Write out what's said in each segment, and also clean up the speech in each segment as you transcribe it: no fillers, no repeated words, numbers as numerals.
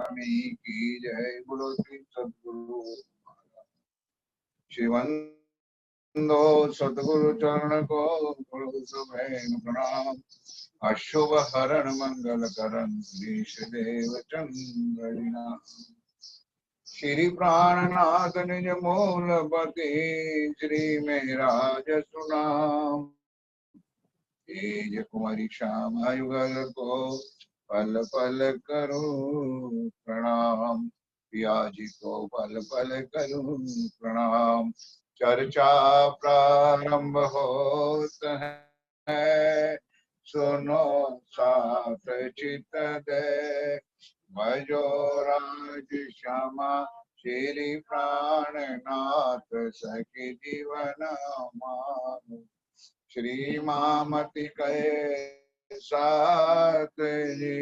स्वामी की जय। बोलो श्री सद्गुरु शिवंदो सद्गुरु चरण को बोलो सुबह प्रणाम। अशुभ हरण मंगल करण ईश देव चंद्रिना। श्री प्राणनाथ निज मूलपति श्री मेराज सुनाम। तेज कुमारी श्याम युगल को पल पल करूं प्रणाम। पिया जी को पल पल करूं प्रणाम। चर्चा प्रारंभ होत है सुनो साथ चित दे। भजो राज श्यामा श्री प्राणनाथ सखी जीवन मान। श्री मामति कहे साथ जी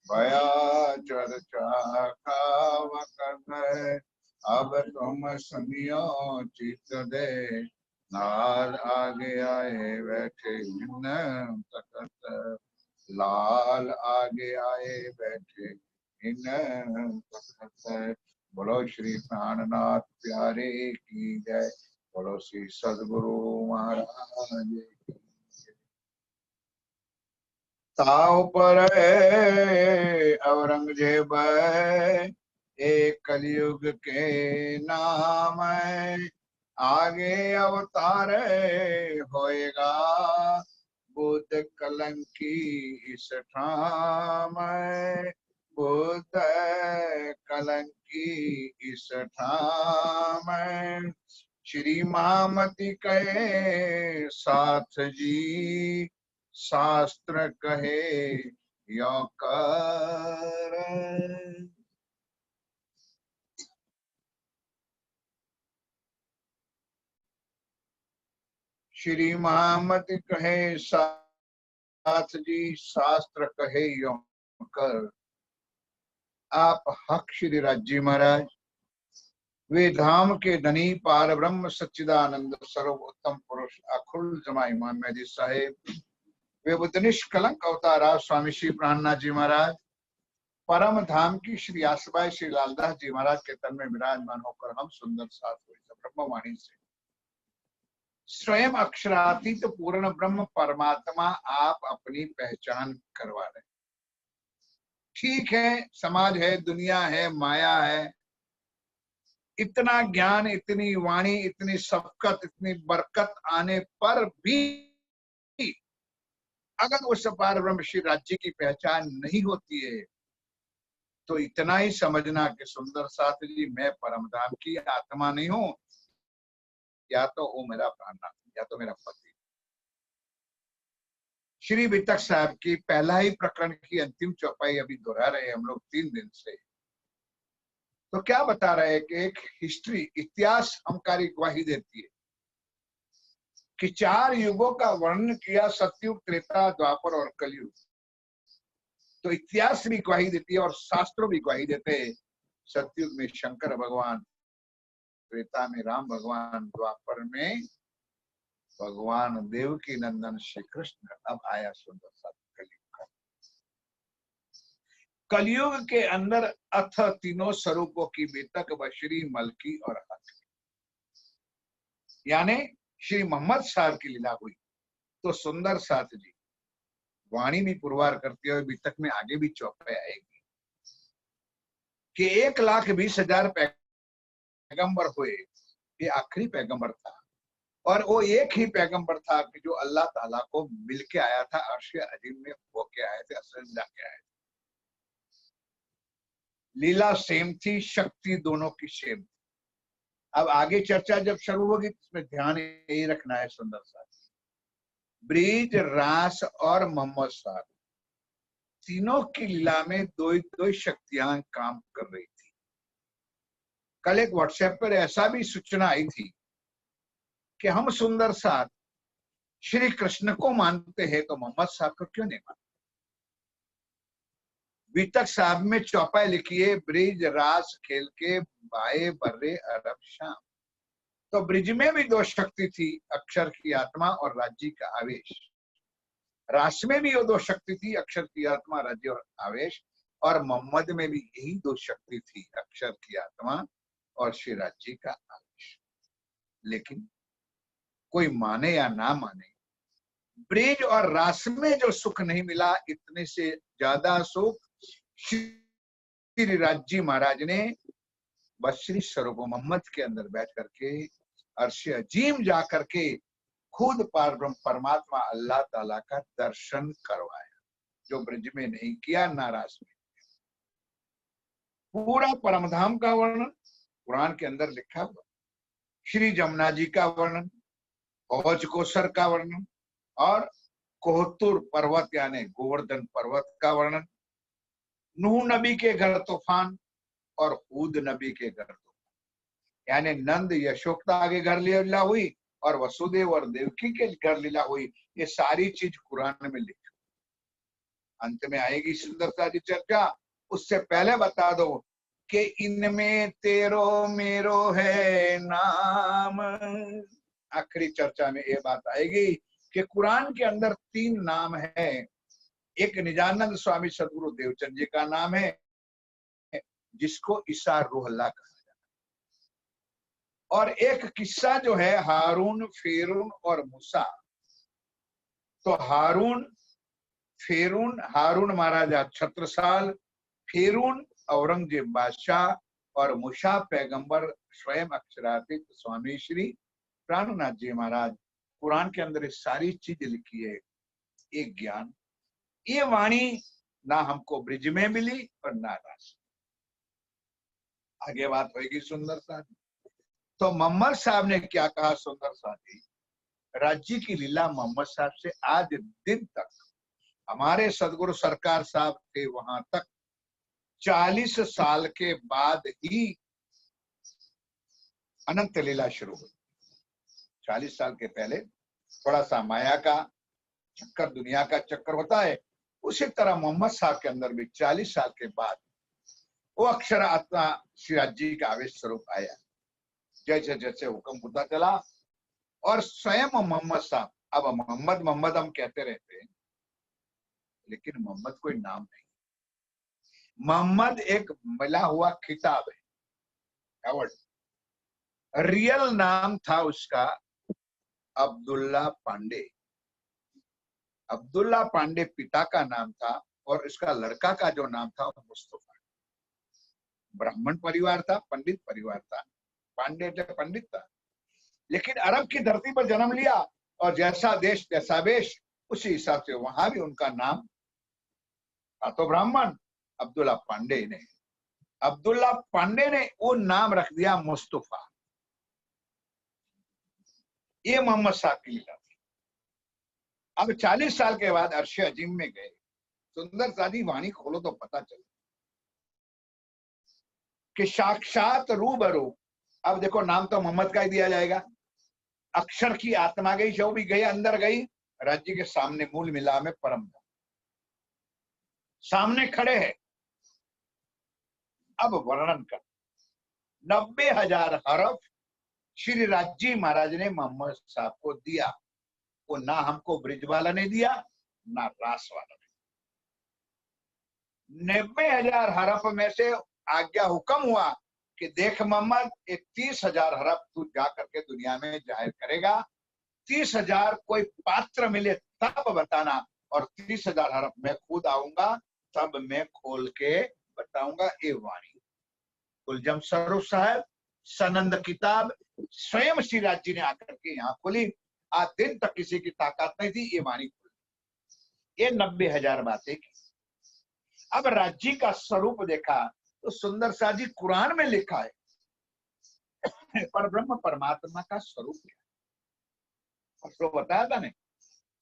भया चर्चा खावक है। अब तुम सुनियो चित दे नाल आगे आए बैठे न तकत। लाल आगे आए बैठे इन तकत। बोलो श्री प्राणनाथ प्यारे की जय। बोलो श्री सद्गुरु महाराज की। ताव पर औरंगजेब एक कलयुग के नाम। आगे अवतार होएगा बुद्ध कलंकी इस ठाम। बुद्ध कलंकी इस ठाम। श्री मामति कहे साथ जी शास्त्र कहे यो कर। श्री महामति कहे साथ जी शास्त्र कहे यो कर। आप हक श्री राज्य महाराज वे धाम के धनी पार ब्रह्म सच्चिदानंद सर्वोत्तम पुरुष अखुल जमा इमाम मेहदी साहेब वे बुद्ध निष्कलंक अवतारा स्वामी श्री प्राणनाथ जी महाराज परम धाम की श्री आसबाई श्री लालदास जी महाराज के तन में विराजमान होकर हम सुंदर साथ ब्रह्मवाणी से स्वयं अक्षरातीत पूर्ण ब्रह्म परमात्मा आप अपनी पहचान करवा रहे। ठीक है, समाज है, दुनिया है, माया है, इतना ज्ञान, इतनी वाणी, इतनी शफकत, इतनी बरकत आने पर भी अगर उस पार ब्रह्म श्री राज्य की पहचान नहीं होती है तो इतना ही समझना कि सुंदर साथ जी मैं परम धाम की आत्मा नहीं हूं, या तो वो मेरा प्राणनाथ या तो मेरा पति। श्री वितक साहब की पहला ही प्रकरण की अंतिम चौपाई अभी दोहरा रहे हम लोग 3 दिन से। तो क्या बता रहे हैं कि एक हिस्ट्री इतिहास हमकारी गवाही देती है कि 4 युगों का वर्णन किया, सतयुग, त्रेता, द्वापर और कलयुग। तो इतिहास भी गवाही देती है और शास्त्रों भी गवाही देते हैं। सतयुग में शंकर भगवान, त्रेता में राम भगवान, द्वापर में भगवान देवकी नंदन श्री कृष्ण। अब आया सुंदर सा कलयुग का। कलयुग के अंदर अथ तीनों स्वरूपों की बेतक बशरी, मलकी और हक, यानी श्री मोहम्मद साहब की लीला हुई। तो सुंदर साथ जी वाणी भी पुरवार करते हुए बीतक में आगे भी चौपाई आएगी कि 1,20,000 पैगंबर हुए, ये आखिरी पैगंबर था। और वो एक ही पैगंबर था कि जो अल्लाह ताला को मिलके आया था, अर्श अजीम में होके आए थे, असल जाके आए थे। लीला सेम थी, शक्ति दोनों की सेम थी। अब आगे चर्चा जब शुरू होगी इसमें ध्यान यही रखना है सुंदर साथ, ब्रिज, रास और मोहम्मद साहब तीनों की लीला में दो शक्तियां काम कर रही थी। कल एक व्हाट्सएप पर ऐसा भी सूचना आई थी कि हम सुंदर साथ श्री कृष्ण को मानते हैं तो मोहम्मद साहब को क्यों नहीं मानते। बीतक साहब में चौपाई लिखी है, ब्रिज रास खेल के बाए बर्रे अरब शाम। तो ब्रिज में भी 2 शक्ति थी, अक्षर की आत्मा और राज्य का आवेश। रास में भी वो 2 शक्ति थी, अक्षर की आत्मा, राज्य और आवेश। और मोहम्मद में भी यही दो शक्ति थी, अक्षर की आत्मा और श्रीराज जी का आवेश। लेकिन कोई माने या ना माने, ब्रिज और रास में जो सुख नहीं मिला, इतने से ज्यादा सुख श्री राज जी महाराज ने बस श्री स्वरूप मोहम्मद के अंदर बैठ करके अर्श अजीम जा करके खुद परमात्मा अल्लाह ताला का दर्शन करवाया, जो ब्रिज में नहीं किया, ना रास में। पूरा परमधाम का वर्णन कुरान के अंदर लिखा हुआ, श्री जमुना जी का वर्णन, हौज कोसर का वर्णन और कोहतुर पर्वत यानी गोवर्धन पर्वत का वर्णन, नूह नबी के घर तूफान और हूद नबी के घर तूफान, यानी नंद यशोकता आगे घर लीला हुई और वसुदेव और देवकी के घर लीला हुई। ये सारी चीज कुरान में लिखी। अंत में आएगी सुंदरता की चर्चा, उससे पहले बता दो कि इनमें तेरो मेरो है नाम। आखिरी चर्चा में ये बात आएगी कि कुरान के अंदर 3 नाम है। एक निजानंद स्वामी सदगुरु देवचंद जी का नाम है, जिसको ईसा रोहल्ला कहा जाता है, और एक किस्सा जो है हारून, फेरून और मूसा। तो हारून महाराजा छत्रसाल, फेरून औरंगजेब बादशाह और मूसा पैगंबर स्वयं अक्षरातीत स्वामी श्री प्राणनाथ जी महाराज। कुरान के अंदर सारी चीज लिखी है। एक ज्ञान, ये वाणी ना हमको ब्रिज में मिली और ना रास। आगे बात होगी सुंदर साहब। तो मोहम्मद साहब ने क्या कहा सुंदर साहब जी, राज्य की लीला मोहम्मद साहब से आज दिन तक, हमारे सदगुरु सरकार साहब थे वहां तक 40 साल के बाद ही अनंत लीला शुरू हुई। 40 साल के पहले थोड़ा सा माया का चक्कर, दुनिया का चक्कर होता है, उसी तरह मोहम्मद साहब के अंदर भी 40 साल के बाद वो अक्षर आत्मा श्रीराज जी का आवेश स्वरूप आया। जैसे जैसे हुक्म होता चला और स्वयं मोहम्मद साहब, अब मोहम्मद मोहम्मद हम कहते रहते हैं, लेकिन मोहम्मद कोई नाम नहीं। मोहम्मद एक मिला हुआ खिताब है। रियल नाम था उसका अब्दुल्ला पांडे। अब्दुल्ला पांडे पिता का नाम था और इसका लड़का का जो नाम था मुस्तफा। ब्राह्मण परिवार था, पंडित परिवार था, पांडे पंडित था, लेकिन अरब की धरती पर जन्म लिया और जैसा देश जैसा वेश, उसी हिसाब से वहां भी उनका नाम था। तो ब्राह्मण अब्दुल्ला पांडे ने वो नाम रख दिया मुस्तफा। ये मोहम्मद साहब की लीला थी। अब 40 साल के बाद अर्श अजीम में गए। सुंदर सादी वाणी खोलो तो पता चले कि साक्षात रूबरू। अब देखो नाम तो मोहम्मद का ही दिया जाएगा। अक्षर की आत्मा गई, जो भी गई अंदर गई, राज्य के सामने मूल मिला में परम सामने खड़े हैं। अब वर्णन कर 90,000 हरफ श्री राज्जी महाराज ने मोहम्मद साहब को दिया। वो ना हमको ब्रिज वाला ने दिया, ना रास वाला ने। 90,000 हरफ में से आज्ञा हुक्म हुआ कि देख मोहम्मद, ये 30,000 हरफ तू जा करके दुनिया में जाहिर करेगा। 30,000 कोई पात्र मिले तब बताना, और 30,000 हरफ मैं खुद आऊंगा तब मैं खोल के बताऊंगा। ये वाणी कुलजम स्वरूप साहब सनंद किताब स्वयं श्री राज जी ने आकर के यहाँ खोली। आज दिन तक किसी की ताकत नहीं थी, ये वाणी खोली। ये 90,000 बातें की। अब राज्य का स्वरूप देखा तो सुंदर सा जी कुरान में लिखा है पर ब्रह्म परमात्मा का स्वरूप क्या, तो बताया था ने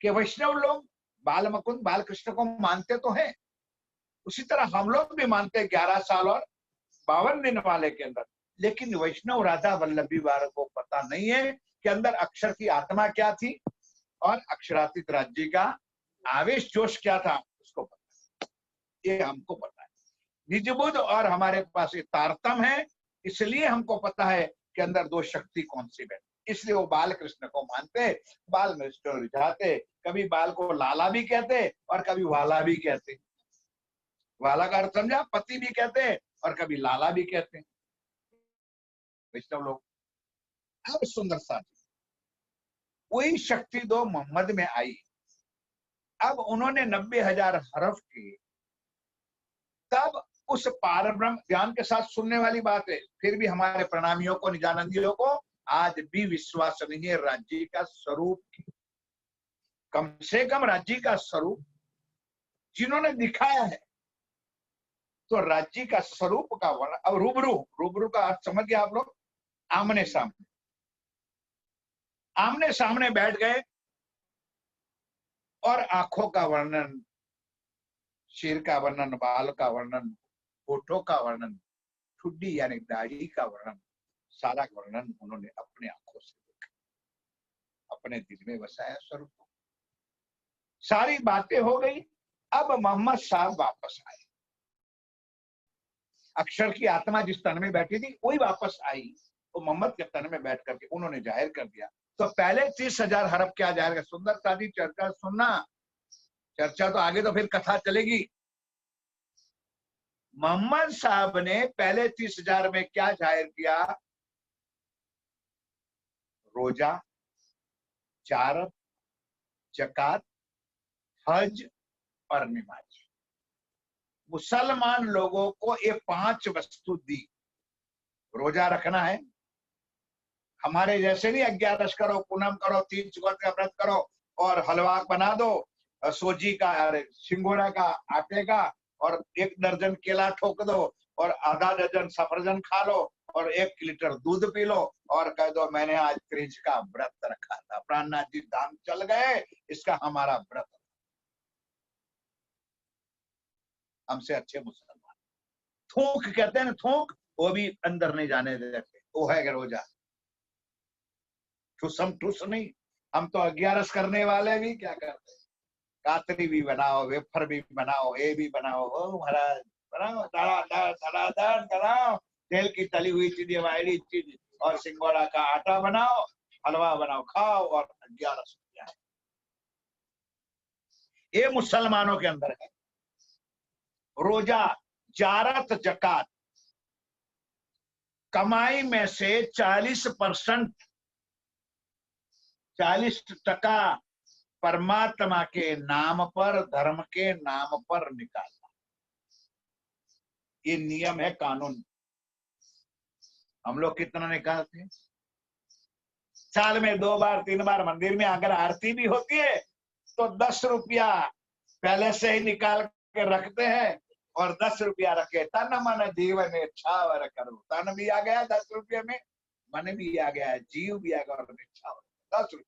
कि वैष्णव लोग बाल मुकुंद बाल कृष्ण को मानते तो हैं, उसी तरह हम लोग भी मानते हैं 11 साल और 52 दिन वाले के अंदर। लेकिन वैष्णव राधा वल्लभी वार को पता नहीं है कि अंदर अक्षर की आत्मा क्या थी और अक्षरातीत राज्य का आवेश जोश क्या था, उसको पता। ये हमको पता है। निजबुद्ध और हमारे पास ये तारतम है, इसलिए हमको पता है कि अंदर दो शक्ति कौन सी है। इसलिए वो बाल कृष्ण को मानते, बाल कृष्ण रिझाते, कभी बाल को लाला भी कहते और कभी वाला भी कहते। वाला का अर्थ समझा, पति भी कहते हैं और कभी लाला भी कहते हैं वैष्णव लोग। अब सुंदर साथी वही शक्ति दो मोहम्मद में आई। अब उन्होंने 90,000 हरफ किए, तब उस पारब्रह्म ध्यान के साथ सुनने वाली बात है। फिर भी हमारे प्रणामियों को, निजानंदियों को आज भी विश्वास नहीं है राज्य का स्वरूप की। कम से कम राज्य का स्वरूप जिन्होंने दिखाया है, तो राज्य का स्वरूप का वर्णन। अब रूबरू, रूबरू का अर्थ समझ गया आप लोग? आमने सामने, आमने सामने बैठ गए और आंखों का वर्णन, सिर का वर्णन, बाल का वर्णन, होठों का वर्णन, ठुड्डी यानी दाढ़ी का वर्णन, सारा वर्णन उन्होंने अपने आंखों से देखा, अपने दिल में बसाया स्वरूप। सारी बातें हो गई। अब मोहम्मद साहब वापस आए। अक्षर की आत्मा जिस तन में बैठी थी वही वापस आई, तो मोहम्मद के तन में बैठ करके उन्होंने जाहिर कर दिया। तो पहले 30,000 हरफ क्या जाहिर कर? सुंदर सादी चर्चा सुनना, चर्चा तो आगे, तो फिर कथा चलेगी। मोहम्मद साहब ने पहले 30,000 में क्या जाहिर किया? रोजा, जारत, जकात, हज और नमाज। मुसलमान लोगों को ये 5 वस्तु दी। रोजा रखना है, हमारे जैसे नहीं 11 करो, पूनम करो, 3 चुगत का व्रत करो और हलवा बना दो, सोजी का, अरे सिंगोड़ा का आटे का, और 1 दर्जन केला ठोक दो और आधा दर्जन सफरजन खा लो और 1 लीटर दूध पी लो और कह दो मैंने आज त्रिज का व्रत रखा था, प्राणनाथ जी धाम चल गए, इसका हमारा व्रत। हमसे अच्छे मुसलमान थूक कहते हैं ना, थूक, वो भी अंदर नहीं जाने देते, वो है रोजा। ठुसम ठुस नहीं, हम तो 11 करने वाले भी क्या करते, कातरी भी बनाओ, वेफर भी बनाओ, ये भी बनाओ, ओ महाराज बनाओ, धड़ाधड़ बनाओ, तेल की तली हुई चीज, वायरी चीज, और सिंगोड़ा का आटा बनाओ, हलवा बनाओ, खाओ, और 11 है। ये मुसलमानों के अंदर है। रोजा, जारत, जकात, कमाई में से 40% 40% परमात्मा के नाम पर, धर्म के नाम पर निकालना। ये नियम है, कानून। हम लोग कितना निकालते हैं? साल में 2 बार 3 बार मंदिर में अगर आरती भी होती है तो 10 रुपया पहले से ही निकाल के रखते हैं, और 10 रुपया रखे, तन मन जीवन इच्छावर करो। तन भी आ गया 10 रुपये में, मन भी आ गया, जीव भी आ गया, और इच्छा 10 रुपया।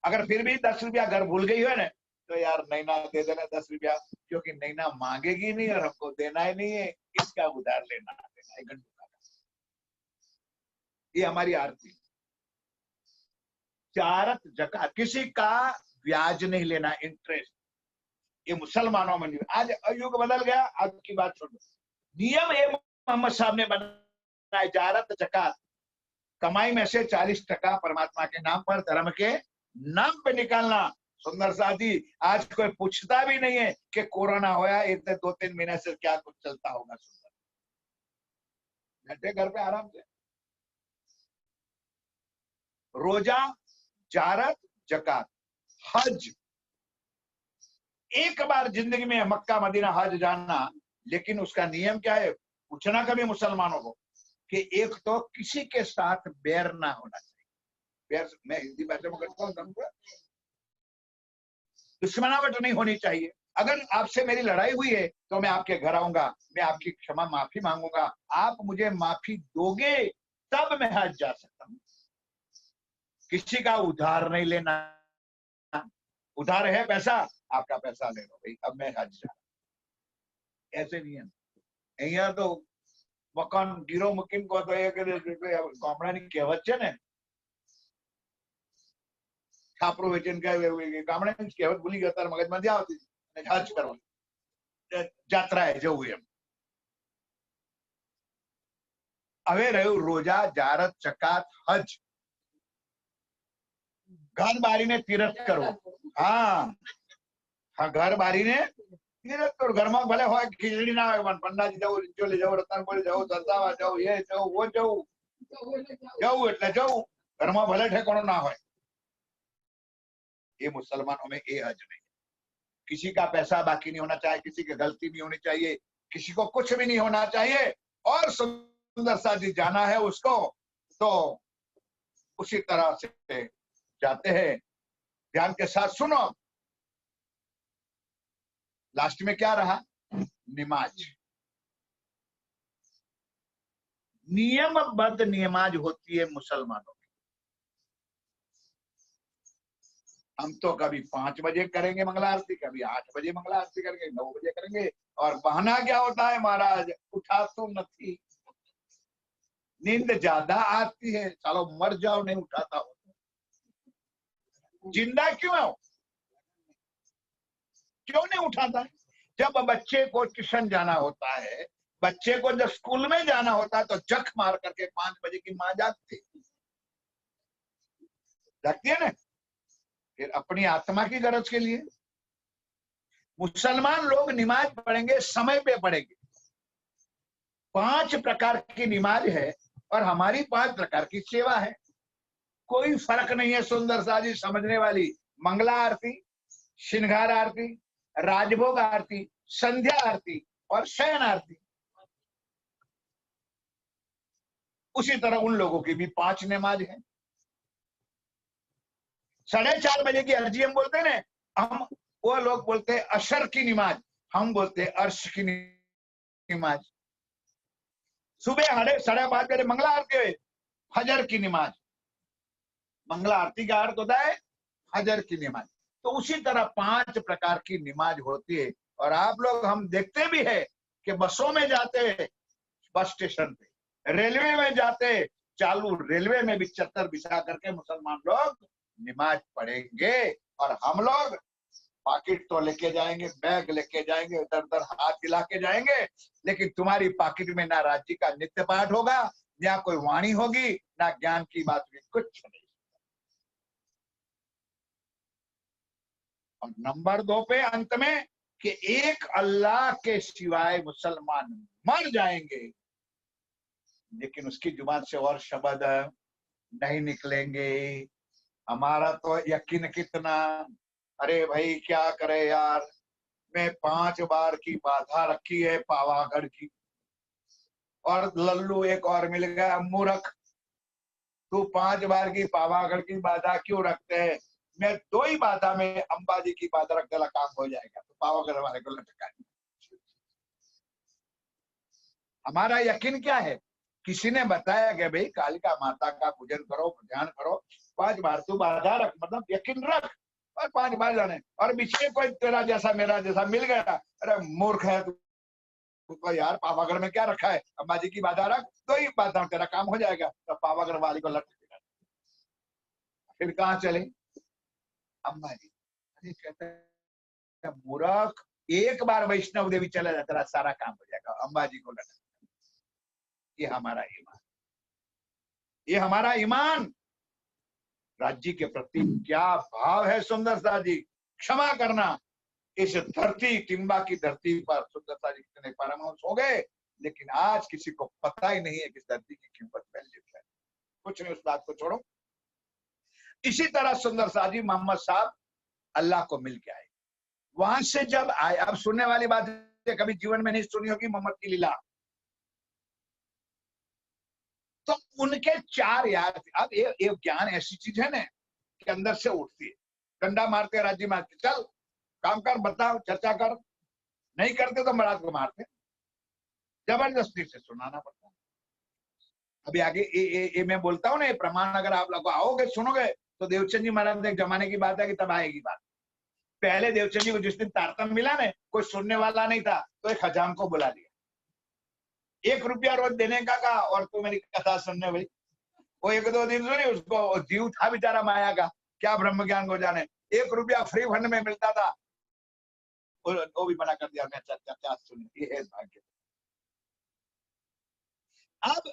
अगर फिर भी 10 रुपया घर भूल गई हो ना, तो यार नैना दे देना 10 रुपया, क्योंकि नैना मांगेगी नहीं और हमको देना ही नहीं है, इसका उधार लेना देना है। ये हमारी आरती। जारत, जकात, किसी का ब्याज नहीं लेना, इंटरेस्ट। ये मुसलमानों में नहीं। आज युग बदल गया, आज की बात छोड़ो। नियम ये मोहम्मद साहब ने बनाया, जारत, जकात, कमाई में से 40% परमात्मा के नाम पर, धर्म के नाम पे निकालना। सुंदर साथी, आज कोई पूछता भी नहीं है कि कोरोना होया, इतने 2-3 महीने से क्या कुछ चलता होगा। सुंदर बैठे घर पे आराम से। रोजा, जारत, जकात, हज। एक बार जिंदगी में मक्का मदीना हज जाना, लेकिन उसका नियम क्या है? पूछना कभी मुसलमानों को कि एक तो किसी के साथ बैर ना होना चाहिए। बैर मैं हिंदी भाषा में करता हूँ, दुश्मनावट नहीं होनी चाहिए। अगर आपसे मेरी लड़ाई हुई है तो मैं आपके घर आऊंगा, मैं आपकी क्षमा माफी मांगूंगा, आप मुझे माफी दोगे तब मैं हज जा सकता हूँ। किसी का उधार नहीं लेना। उधार है पैसा, आपका पैसा ले लो भाई, अब मैं हज जा। ऐसे नहीं है यहाँ तो मकान गिरो मुकिम को तो गामडाની કહેવત છે ને, છાપરું વેચીને ગામડાની કહેવત ભૂલી ગયો, તાર મગજમાંથી આવતી હજ કરવા જાત્રાએ જવું એમ। હવે રહ્યું રોજા, જારત, જકાત, હજ। घर बारी ने तीर्थ करो। हाँ हाँ, घर बारी ने तो घर में भले हो खीचड़ी ना हो पंडाजी जाऊ चोले जाऊ रतनपुरी जाऊ दसावा जाऊ ये जाऊ वो जाऊ जाऊ એટલે जाऊ घर में भले ठेकाणो ना हो। ये मुसलमानों में ये हज नहीं। किसी का पैसा बाकी नहीं होना चाहिए, किसी की गलती नहीं होनी चाहिए, किसी को कुछ भी नहीं होना चाहिए। और सुंदर सा जी जाना है उसको तो उसी तरह से जाते हैं। ध्यान के साथ सुनो, लास्ट में क्या रहा? नमाज। नियमबद्ध नमाज होती है मुसलमानों की। हम तो कभी 5 बजे करेंगे मंगला आरती, कभी 8 बजे मंगला आरती करेंगे, 9 बजे करेंगे। और बहाना क्या होता है? महाराज उठा तो नहीं, नींद ज्यादा आती है। चलो मर जाओ, नहीं उठाता हो। जिंदा क्यों हो? क्यों नहीं उठाता है? जब बच्चे को ट्यूशन जाना होता है, बच्चे को जब स्कूल में जाना होता है तो जख मार करके 5 बजे की माँ जागती है ना, फिर अपनी आत्मा की गरज के लिए। मुसलमान लोग नमाज पढ़ेंगे, समय पे पढ़ेंगे। 5 प्रकार की नमाज है और हमारी 5 प्रकार की सेवा है। कोई फर्क नहीं है सुंदर सा जी समझने वाली। मंगला आरती, श्रृंगार आरती, राजभोग आरती, संध्या आरती और शयन आरती। उसी तरह उन लोगों की भी 5 नमाज है। 4:30 बजे की अर्जी हम बोलते हैं ना, हम वो लोग बोलते हैं अशर की नमाज, हम बोलते हैं अर्श की नमाज। सुबह 5:30 बजे मंगला आरती है, फजर की नमाज। मंगला आरती का अर्थ होता है फजर की नमाज। तो उसी तरह 5 प्रकार की नमाज होती है। और आप लोग हम देखते भी है कि बसों में जाते हैं, बस स्टेशन पे, रेलवे में जाते, चालू रेलवे में भी चद्दर बिछा करके मुसलमान लोग नमाज पढ़ेंगे। और हम लोग पाकिट तो लेके जाएंगे, बैग लेके जाएंगे, इधर उधर हाथ हिला के जाएंगे, लेकिन तुम्हारी पाकिट में ना राज्य का नित्य पाठ होगा, ना कोई वाणी होगी, ना ज्ञान की बात भी, कुछ नहीं। और नंबर 2 पे अंत में कि एक अल्लाह के सिवाय मुसलमान मर जाएंगे, लेकिन उसकी जुबान से और शब्द नहीं निकलेंगे। हमारा तो यकीन कितना, अरे भाई क्या करे यार, मैं 5 बार की बाधा रखी है पावागढ़ की, और लल्लू एक और मिल गया मूर्ख। तू 5 बार की पावागढ़ की बाधा क्यों रखते हैं? मैं 2 ही बाधा में अंबाजी की बाधा रख देला, काम हो जाएगा। तो पावागढ़ वाले को लटका। हमारा यकीन क्या है? किसी ने बताया कि भाई कालिका माता का पूजन करो, ध्यान करो, 5 बार तू बाधा रख, मतलब यकीन रख, और 5 बार जाने। और पीछे कोई तेरा जैसा मेरा जैसा मिल गया, अरे मूर्ख है तू तो यार, पावागढ़ में क्या रखा है? अंबाजी की बाधा रख, 2 ही बाधा, तेरा काम हो जाएगा। तो पावागढ़ वाली को लटकेगा। फिर कहाँ चले? अंबाजी। अरे कहते हैं मूर्ख, एक बार वैष्णव देवी चला जाए, तेरा सारा काम हो जाएगा। अंबाजी को लटक। ये हमारा ईमान, ये हमारा ईमान। राज्य के प्रति क्या भाव है सुंदर सा जी। क्षमा करना, इस धरती, टिम्बा की धरती पर सुंदर सा जी कितने परमहंस हो गए, लेकिन आज किसी को पता ही नहीं है कि धरती की कीमत वैल्यू क्या है। कुछ नहीं, उस बात को छोड़ो। इसी तरह सुंदर सा जी मोहम्मद साहब अल्लाह को मिल के आए। वहां से जब आए, अब सुनने वाली बात है, कभी जीवन में नहीं सुनी होगी मोहम्मद की लीला। तो उनके 4 यार थे। अब ये ज्ञान ऐसी चीज है ना कि अंदर से उठती है। डंडा मारते, राज्य मारते, चल काम कर, बताओ, चर्चा कर। नहीं करते तो महाराज को मारते, जबरदस्ती से सुनाना पड़ता है। अभी आगे ये मैं बोलता हूँ ना, ये प्रमाण अगर आप लोग आओगे सुनोगे तो देवचंद जी महाराज एक जमाने की बात है कि तब आएगी बात। पहले देवचंद जी को जिस दिन तारतम मिला ना, कोई सुनने वाला नहीं था, तो एक हजाम को बुला लिया, 1 रुपया रोज देने का कहा, और तू मेरी कथा सुनने भाई। वो 1-2 दिन सुनी, उसको जीव था बेचारा माया का, क्या ब्रह्म ज्ञान को जाने। 1 रुपया फ्री फंड में मिलता था, वो भी मना कर दिया, मैं क्या सुनी। ये है भाग्य। अब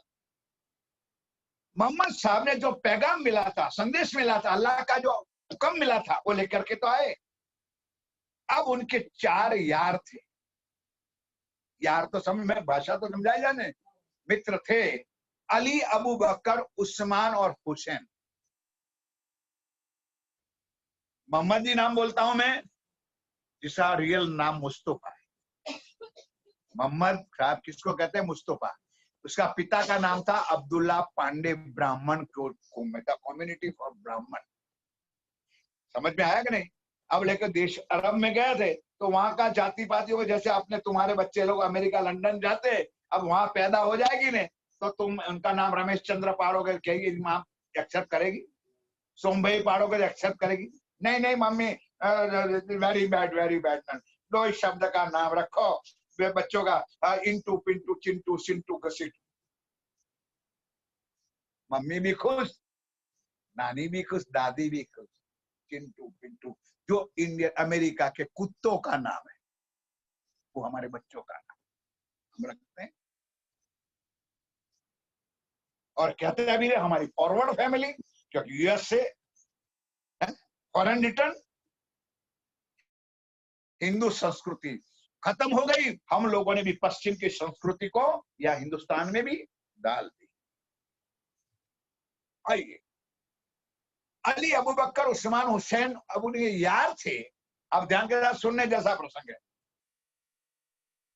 मोहम्मद साहब ने जो पैगाम मिला था, संदेश मिला था, अल्लाह का जो हुक्म मिला था, वो लेकर के तो आए। अब उनके 4 यार थे, यार तो समझ में, भाषा तो समझाई जाने। मित्र थे अली, अबू बकर, उस्मान और हुसैन। मोहम्मद जी नाम बोलता हूं मैं, जिसका रियल नाम मुस्तफा है। मोहम्मद साहब किसको कहते हैं? मुस्तफा। उसका पिता का नाम था अब्दुल्ला पांडे, ब्राह्मण कम्युनिटी ऑफ ब्राह्मण। समझ में आया कि नहीं? अब लेकर देश अरब में गए थे तो वहां का जाति पाति हो, जैसे आपने तुम्हारे बच्चे लोग अमेरिका लंदन जाते, अब वहां पैदा हो जाएगी ने तो तुम उनका नाम रमेश चंद्र पाड़ोगे, कहेगी माँ एक्सेप्ट करेगी? सोम भाई पाड़ोगे एक्सेप्ट करेगी? नहीं नहीं mummy, very bad very bad. दो इस शब्द का नाम रखो वे बच्चों का, इंटू पिंटू चिंटू सिंटू घसीटू। मम्मी भी खुश, नानी भी खुश, दादी भी खुश। चिंटू पिंटू जो इंडियन अमेरिका के कुत्तों का नाम है, वो हमारे बच्चों का नाम हम रखते हैं। और कहते हैं अभी हमारी फॉरवर्ड फैमिली, क्योंकि यूएस से फॉरेन रिटर्न, हिंदू संस्कृति खत्म हो गई। हम लोगों ने भी पश्चिम की संस्कृति को या हिंदुस्तान में भी डाल दी। आइए, अली, अबू बकर, उस्मान, हुसैन अबू ये यार थे। अब ध्यान के साथ सुनने जैसा प्रसंग है।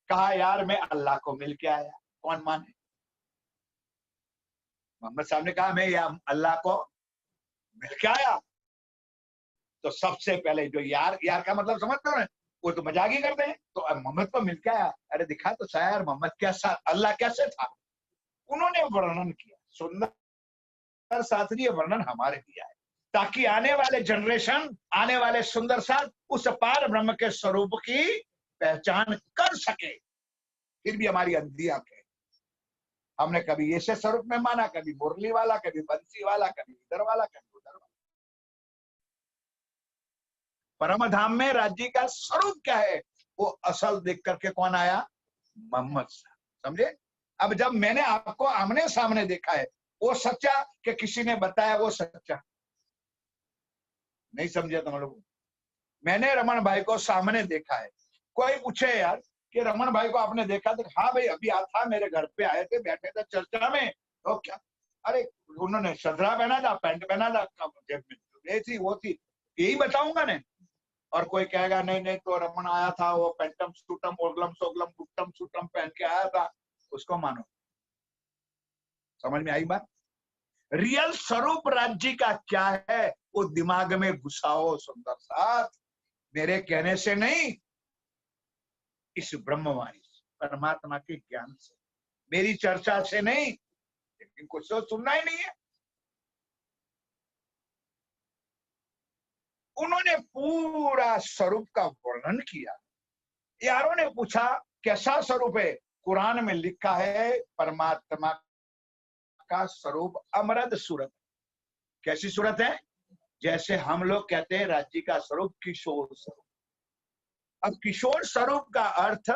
कहा यार मैं अल्लाह को मिल के आया, कौन माने? मोहम्मद साहब ने कहा मैं या अल्लाह को मिल के आया। तो सबसे पहले जो यार, यार का मतलब समझते हो ना, वो तो मजाक ही करते हैं। तो अब मोहम्मद को मिल के आया, अरे दिखा तो शायर मोहम्मद कैसा, अल्लाह कैसे था। उन्होंने वर्णन किया, सुंदर शास्त्रीय वर्णन हमारे दिया है, ताकि आने वाले जनरेशन, आने वाले सुंदर साथ उस पार ब्रह्म के स्वरूप की पहचान कर सके। फिर भी हमारी अंधी आंखें, हमने कभी ऐसे स्वरूप में माना, कभी मुरली वाला, कभी बंसी वाला, कभी इधर वाला, कभी उधर वाला। परम धाम में राज्य का स्वरूप क्या है, वो असल देख करके कौन आया? मोहम्मद साहब। समझे? अब जब मैंने आपको आमने सामने देखा है, वो सच्चा कि किसी ने बताया वो सच्चा? नहीं समझे तुम लोग? मैंने रमन भाई को सामने देखा है। कोई पूछे यार कि रमन भाई को आपने देखा? तो हाँ भाई अभी था, मेरे घर पे आए थे, बैठे थे चर्चा में। तो क्या, अरे उन्होंने सदरा पहना था, पैंट पहना था, जेब में ये थी वो थी, यही बताऊंगा ना। और कोई कहेगा नहीं नहीं तो रमन आया था, वो पेंटम सूटम ओगलम सोगलम गुट्टम सूटम पहन के आया था, उसको मानो। समझ में आई बात? रियल स्वरूप राज्य का क्या है वो दिमाग में घुसाओ सुंदर साथ, मेरे कहने से नहीं, इस ब्रह्मवाणी परमात्मा के ज्ञान से, मेरी चर्चा से नहीं, लेकिन कुछ तो सुनना ही नहीं है। उन्होंने पूरा स्वरूप का वर्णन किया। यारों ने पूछा कैसा स्वरूप है? कुरान में लिखा है परमात्मा का स्वरूप अमृत सूरत। कैसी सूरत है? जैसे हम लोग कहते हैं राज्य का स्वरूप किशोर स्वरूप। अब किशोर स्वरूप का अर्थ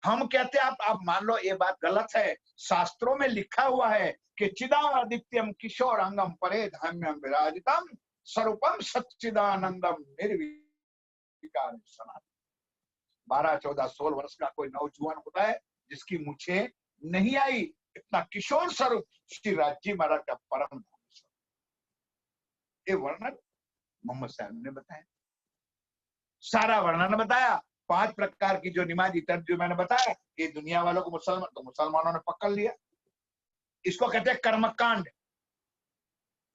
हम कहते हैं, आप मान लो ये बात गलत है, शास्त्रों में लिखा हुआ है कि चिदादित्यम किशोर अंगम परे धाम्यम विराजितम स्वरूपम सच्चिदानंदम निर्विकार सनातन। 12, 14, 16 वर्ष का कोई नौजवान होता है जिसकी मुझे नहीं आई, इतना किशोर स्वरूप श्री राज्य महाराज का परम। ये वर्णन मोहम्मद साहब ने बताया, सारा वर्णन बताया। 5 प्रकार की जो नमाजी जो मैंने बताया, ये दुनिया वालों को मुसलमानों ने पकड़ लिया। इसको कहते हैं कर्मकांड।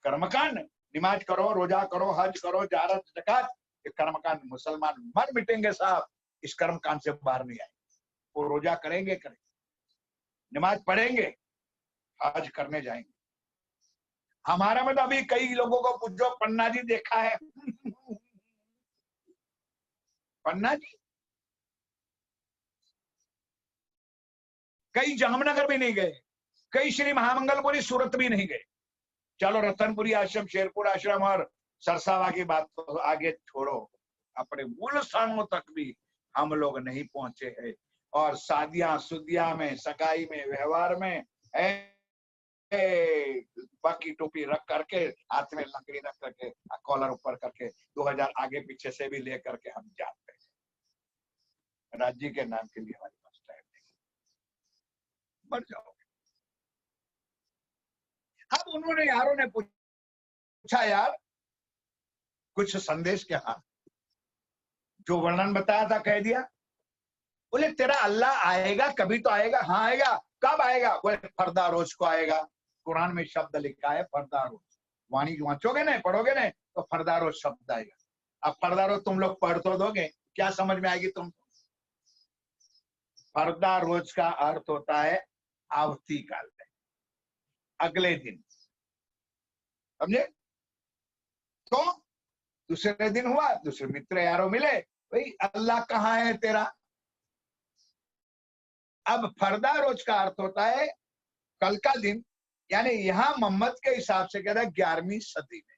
कर्मकांड, नमाज करो, रोजा करो, हज करो, जारत ज़कात, ये कर्मकांड। मुसलमान मर मिटेंगे साहब, इस कर्मकांड से बाहर नहीं आए। वो रोजा करेंगे, नमाज पढ़ेंगे, हज करने जाएंगे। हमारा में तो अभी कई लोगों को पूछो पन्ना जी देखा है? पन्ना जी कई जामनगर भी नहीं गए, कई श्री महामंगलपुरी सूरत भी नहीं गए। चलो रतनपुरी आश्रम, शेरपुर आश्रम और सरसावा की बात तो आगे छोड़ो, अपने मूल स्थानों तक भी हम लोग नहीं पहुंचे हैं। और शादियां सुदिया में, सगाई में, व्यवहार में बाकी टोपी रख करके, हाथ में लकड़ी रख करके, कॉलर ऊपर करके 2000 आगे पीछे से भी ले करके हम जाते हैं। राज्य के नाम के लिए हमारे पास टाइम नहीं, मर जाओगे। अब उन्होंने यारों ने पूछा, यार कुछ संदेश क्या? हाँ, जो वर्णन बताया था कह दिया। बोले तेरा अल्लाह आएगा, कभी तो आएगा। हाँ आएगा। कब आएगा? बोले फरदा रोज को आएगा। कुरान में शब्द लिखा है फरदा रोज। वाणी वांचोगे ना, पढ़ोगे ना, तो फरदा रोज शब्द आएगा। अब फरदा रोज तुम लोग पढ़ तो दोगे, क्या समझ में आएगी तुम? फरदा रोज का अर्थ होता है आवती काल में, अगले दिन, समझे? तो दूसरे दिन हुआ, दूसरे मित्र यारों मिले, भाई अल्लाह कहाँ है तेरा? अब फरदा रोज का अर्थ होता है कल का दिन, यानी यहां मोहम्मद के हिसाब से कहता है 11वीं सदी में।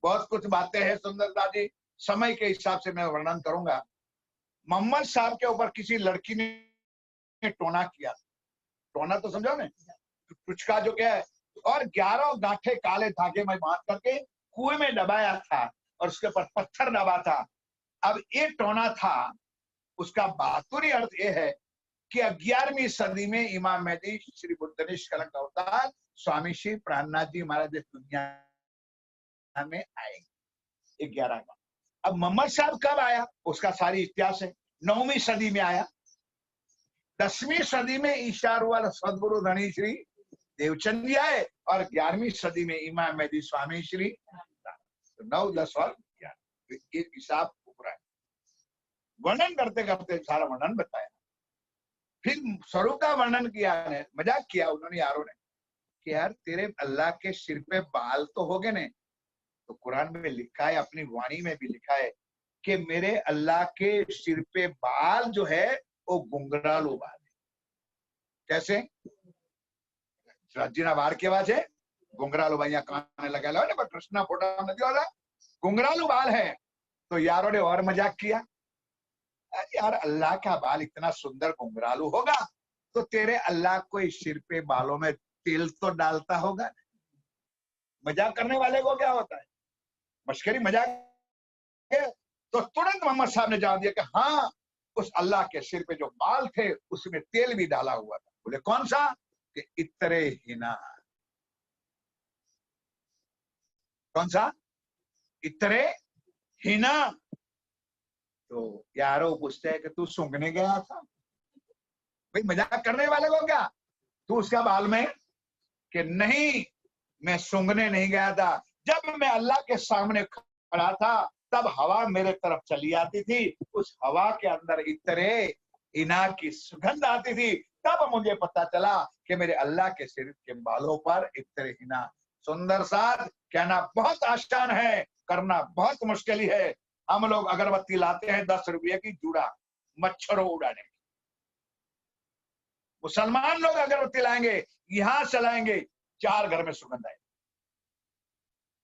बहुत कुछ बातें हैं सुंदरता जी, समय के हिसाब से मैं वर्णन करूंगा। मोहम्मद साहब के ऊपर किसी लड़की ने टोना किया। टोना तो समझो ना, टुचका जो क्या है, और 11 गांठे काले धागे में बांध करके कुएं में दबाया था और उसके ऊपर पत्थर दबा था। अब ये टोना था, उसका बातुरी अर्थ ये है कि 11वीं सदी में इमाम मेहदी श्री बुद्ध निष्कलंक अवतार स्वामी श्री प्राणनाथ जी महाराज इस दुनिया में आएंगे 11 का। अब मोहम्मद साहब कब आया उसका सारी इतिहास है। 9वीं सदी में आया, 10वीं सदी में ईशारुआल सदगुरु धनी श्री देवचंद जी आए और 11वीं सदी में इमाम मेहदी स्वामी श्री 9, 10 और 11 एक हिसाब पूरा है। वर्णन करते करते सारा वर्णन बताया, फिर स्वरूप का वर्णन किया है। मजाक किया उन्होंने यारों ने कि यार तेरे अल्लाह के सिर पे बाल तो हो गए ने, तो कुरान में लिखा है, अपनी वाणी में भी लिखा है कि मेरे अल्लाह के सिर पे बाल जो है वो गुंगरालू बाल है। कैसे? राजीना बार के बाद है गुंगरालू भैया कान लगा लो ना, कृष्णा फोटा नदी वाला गुंगरालू बाल है। तो यारों ने और मजाक किया, यार अल्लाह का बाल इतना सुंदर गुंगरालू होगा तो तेरे अल्लाह को इस सिर पे बालों में तेल तो डालता होगा। मजाक करने वाले को क्या होता है, मस्करी मजाक है। तो तुरंत मोहम्मद साहब ने जवाब दिया कि हाँ, उस अल्लाह के सिर पे जो बाल थे उसमें तेल भी डाला हुआ था। बोले कौन सा? कि इतरे हिना। कौन सा? इतरे हिना। तो यारो पूछते हैं कि तू सूंघने गया था? भाई मजाक करने वाले को क्या, तू उसका बाल में? कि नहीं, मैं सूंघने नहीं गया था। जब मैं अल्लाह के सामने खड़ा था तब हवा मेरे तरफ चली आती थी, उस हवा के अंदर इतरे हिना की सुगंध आती थी, तब मुझे पता चला कि मेरे अल्लाह के सिर के बालों पर इतरे हिना। सुंदर साथ कहना बहुत आसान है, करना बहुत मुश्किल है। हम लोग अगरबत्ती लाते हैं 10 रुपये की जूड़ा मच्छरों उड़ाने। मुसलमान लोग अगरबत्ती लाएंगे, यहां चलाएंगे, 4 घर में सुगंध आए।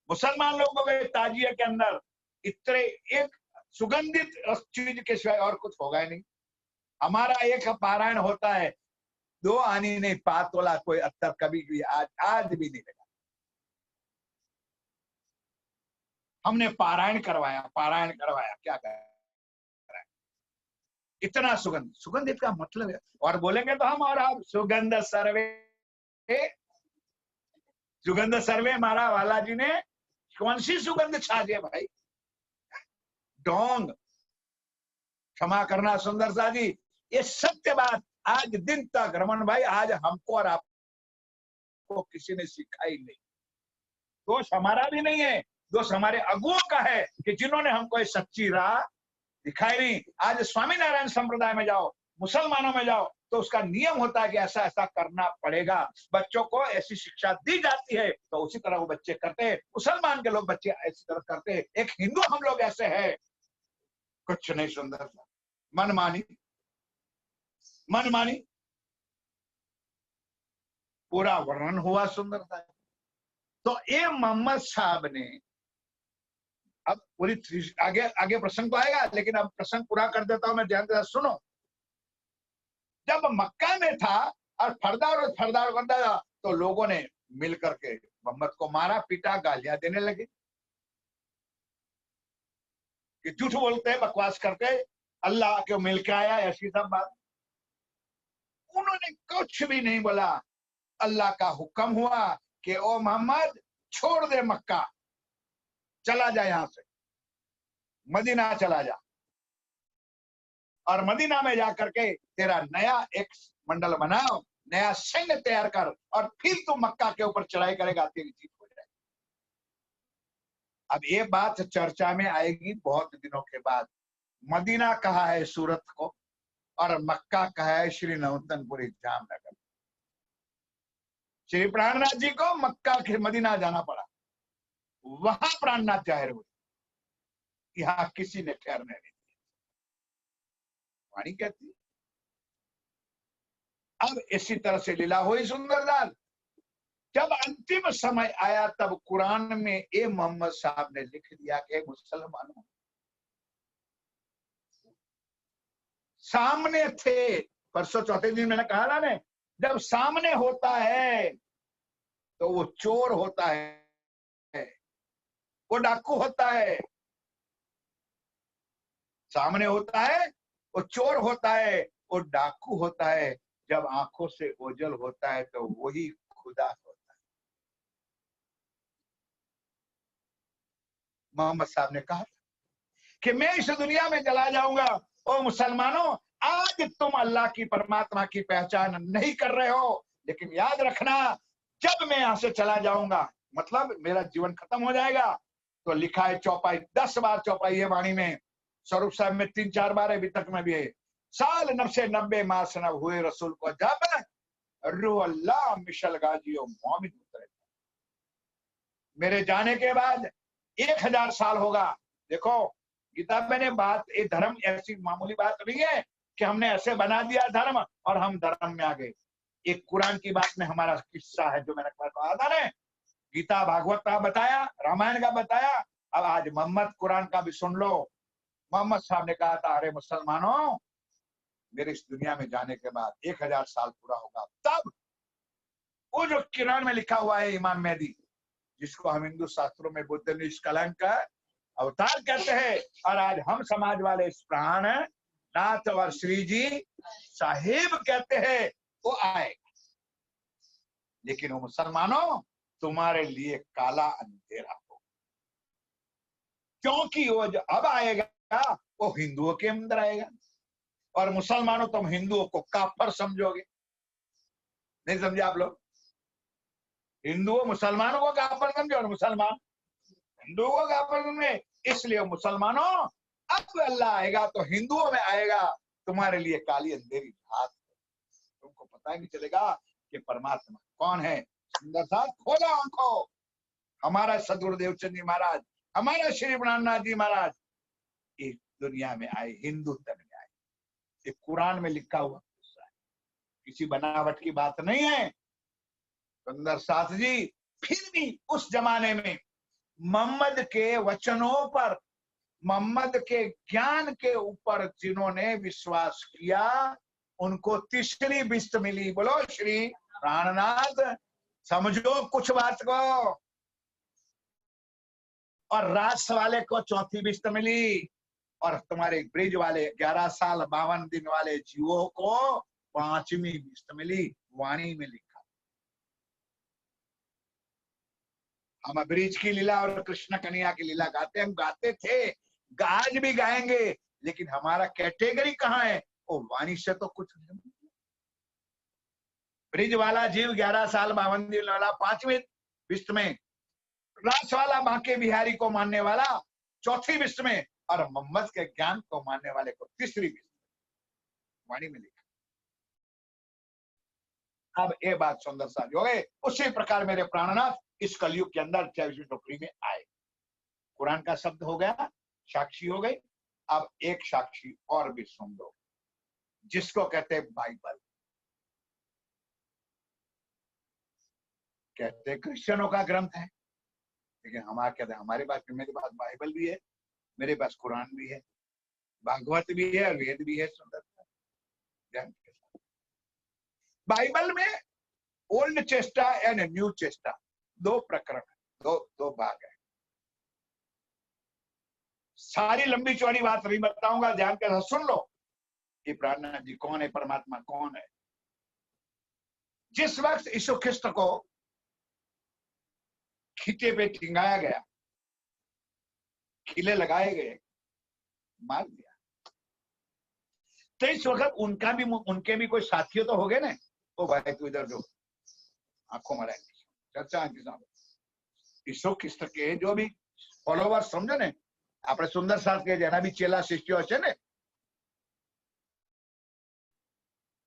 मुसलमान लोगों के ताजिए के अंदर इतने एक सुगंधित चीज के सिवाय और कुछ होगा ही नहीं। हमारा एक पारायण होता है, 2 आनी नहीं, 5 तोला कोई अत्तर कभी भी आज भी नहीं लगा। हमने पारायण करवाया क्या कराया, इतना सुगंध। सुगंधित का मतलब है, और बोलेंगे तो हम और आप सुगंध सर्वे, सुगंध सर्वे मारा वाला जी ने कौन सी सुगंध छा दिया भाई? डोंग। क्षमा करना सुंदर सा जी, ये सत्य बात आज दिन तक रमन भाई, आज हमको और आपको किसी ने सिखाई नहीं। दोष हमारा भी नहीं है, दोष हमारे अगुओं का है कि जिन्होंने हमको ये सच्ची राह दिखाई नहीं। आज स्वामीनारायण संप्रदाय में जाओ, मुसलमानों में जाओ, तो उसका नियम होता है कि ऐसा ऐसा करना पड़ेगा। बच्चों को ऐसी शिक्षा दी जाती है तो उसी तरह वो बच्चे करते हैं। मुसलमान के लोग बच्चे ऐसी तरह करते हैं। एक हिंदू हम लोग ऐसे हैं, कुछ नहीं सुंदर सा, मनमानी मनमानी। पूरा वर्णन हुआ सुंदरता। तो ये मोहम्मद साहब ने, अब पूरी आगे आगे प्रसंग तो आएगा, लेकिन अब प्रसंग पूरा कर देता हूं मैं, ध्यान से सुनो। जब मक्का में था और फरदार करता था तो लोगों ने मिल करके मोहम्मद को मारा पीटा, गालियां देने लगे कि झूठ बोलते हैं, बकवास करते हैं, अल्लाह को मिल के आया, ऐसी सब बात। उन्होंने कुछ भी नहीं बोला। अल्लाह का हुक्म हुआ कि ओ मोहम्मद छोड़ दे मक्का, चला जा यहां से, मदीना चला जा, और मदीना में जाकर के तेरा नया एक मंडल बनाओ, नया सैन्य तैयार कर, और फिर तू मक्का के ऊपर चढ़ाई करेगा, तेरी जीत हो जाएगी। अब ये बात चर्चा में आएगी बहुत दिनों के बाद। मदीना कहा है सूरत को, और मक्का कहा है श्री नवतनपुरी जामनगर। श्री प्राणनाथ जी को मक्का के मदीना जाना पड़ा, वहां प्राणनाथ जाहिर हुए, यहां किसी ने ठहरने नहीं दिया। वाणी कहती है। अब इसी तरह से लीला हुई सुंदरलाल। जब अंतिम समय आया तब कुरान में ए मोहम्मद साहब ने लिख दिया कि मुसलमानों सामने थे, परसों चौथे दिन मैंने कहा ना, जब सामने होता है तो वो चोर होता है, वो डाकू होता है। सामने होता है वो चोर होता है, वो डाकू होता है। जब आंखों से ओझल होता है तो वही खुदा होता है। मोहम्मद साहब ने कहा कि मैं इस दुनिया में चला जाऊंगा। ओ मुसलमानों, आज तुम अल्लाह की परमात्मा की पहचान नहीं कर रहे हो, लेकिन याद रखना, जब मैं यहां से चला जाऊंगा, मतलब मेरा जीवन खत्म हो जाएगा, तो लिखा है चौपाई, 10 बार चौपाई है वाणी में, स्वरूप साहब में 3-4 बार है, अभी तक में भी है। साल 90 माह सनब हुए रसूल को, जब रूह अल्लाह मिशल गाजी मोमिन उतरे। मेरे जाने के बाद 1000 साल होगा। देखो गीता में ने बात, ये धर्म ऐसी मामूली बात नहीं है कि हमने ऐसे बना दिया धर्म और हम धर्म में आ गए। एक कुरान की बात में हमारा किस्सा है जो मैंने कहा था ना, गीता भागवत का बताया, रामायण का बताया, अब आज मोहम्मद कुरान का भी सुन लो। मोहम्मद साहब ने कहा था, अरे मुसलमानों, मेरे इस दुनिया में जाने के बाद 1000 साल पूरा होगा, तब वो जो कुरान में लिखा हुआ है इमाम मेहदी, जिसको हम हिंदू शास्त्रों में बुद्ध निष्कलंक का अवतार कहते हैं, और आज हम समाज वाले इस प्राण नाथ और श्री जी साहिब कहते हैं, वो आएगा। लेकिन वो मुसलमानों, तुम्हारे लिए काला अंधेरा हो, क्योंकि वो जो अब आएगा वो हिंदुओं के अंदर आएगा। और मुसलमानों, तुम हिंदुओं को काफर समझोगे, नहीं समझे आप लोग? हिंदुओं मुसलमानों को काफर समझे और मुसलमान हिंदुओं को काफर समझे। इसलिए मुसलमानों, अब अल्लाह आएगा तो हिंदुओं में आएगा, तुम्हारे लिए काली अंधेरी रात, तुमको पता ही नहीं चलेगा कि परमात्मा कौन है। सुंदर साहब खोला आंखों, हमारा सदगुरुदेव चंद जी महाराज, हमारा श्री प्राणनाथ जी महाराज इस दुनिया में आए, हिंदू धर्म में आए। ये कुरान में लिखा हुआ किस्सा है, किसी बनावट की बात नहीं है। सुंदर साथ जी, फिर भी उस जमाने में मोहम्मद के वचनों पर, मोहम्मद के ज्ञान के ऊपर जिन्होंने विश्वास किया, उनको तीसरी बिस्त मिली। बोलो श्री प्राणनाथ, समझो कुछ बात को। और रास वाले को चौथी बिस्त मिली, और तुम्हारे ब्रिज वाले 11 साल 52 दिन वाले जीवों को 5वीं बिस्त मिली। वाणी में लिखा। हम ब्रिज की लीला और कृष्ण कन्हैया की लीला गाते, हम गाते थे, आज भी गाएंगे, लेकिन हमारा कैटेगरी कहाँ है? वो वाणी से तो कुछ नहीं। ब्रिज वाला जीव 11 साल 52 दिन वाला 5वीं बिस्त में, रास वाला बांके बिहारी को मानने वाला 4थी बिस्त में, और मोहम्मद के ज्ञान को मानने वाले को 3री बिस्त में। वाणी में लिखा। अब ये बात सुंदर सा जो है, उसी प्रकार मेरे प्राणनाथ इस कलयुग के अंदर 24वीं टोकरी में आए। कुरान का शब्द हो गया, साक्षी हो गई। अब एक साक्षी और भी सुन लो, जिसको कहते हैं बाइबल। कहते क्रिश्चियनों का ग्रंथ है, लेकिन हमारे कहते हैं हमारे पास, मेरे पास बाइबल भी है, मेरे पास कुरान भी है, भागवत भी है और वेद भी है। सुंदर बाइबल में ओल्ड चेस्टा एंड न्यू चेस्टा 2 प्रकरण है, दो भाग है। सारी लंबी चौड़ी बात नहीं बताऊंगा, ध्यान के साथ सुन लो कि प्राणनाथ जी कौन है, परमात्मा कौन है। जिस वक्त यीशु ख्रिस्त को खींचे पे टिंगाया गया, किले लगाए गए, मार दिया, तो इस वक्त उनके भी कोई साथियों तो हो गए ना। ओ भाई तू इधर जो आंखों में चर्चा यीशु ख्रिस्त के जो भी फॉलोवर समझो ने, આપણે સુંદર સાથ કે જેના બી ચેલા શિષ્યો હશે ને,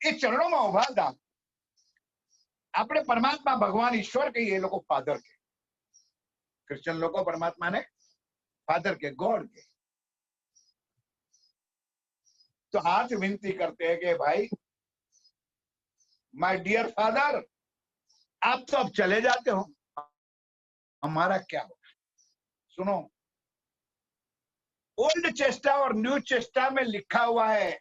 એ ચરણોમાં ઉભા હતા। આપણે પરમાત્મા ભગવાન ઈશ્વર કહીએ, એ લોકો ફાધર કે, ક્રિશ્ચન લોકો પરમાત્માને फादर के, गॉड के। तो आज विनती करते हैं कि भाई माय डियर फादर, आप तो अब चले जाते हो, हमारा क्या होगा। सुनो, ओल्ड चेस्टा और न्यू चेस्टा में लिखा हुआ है,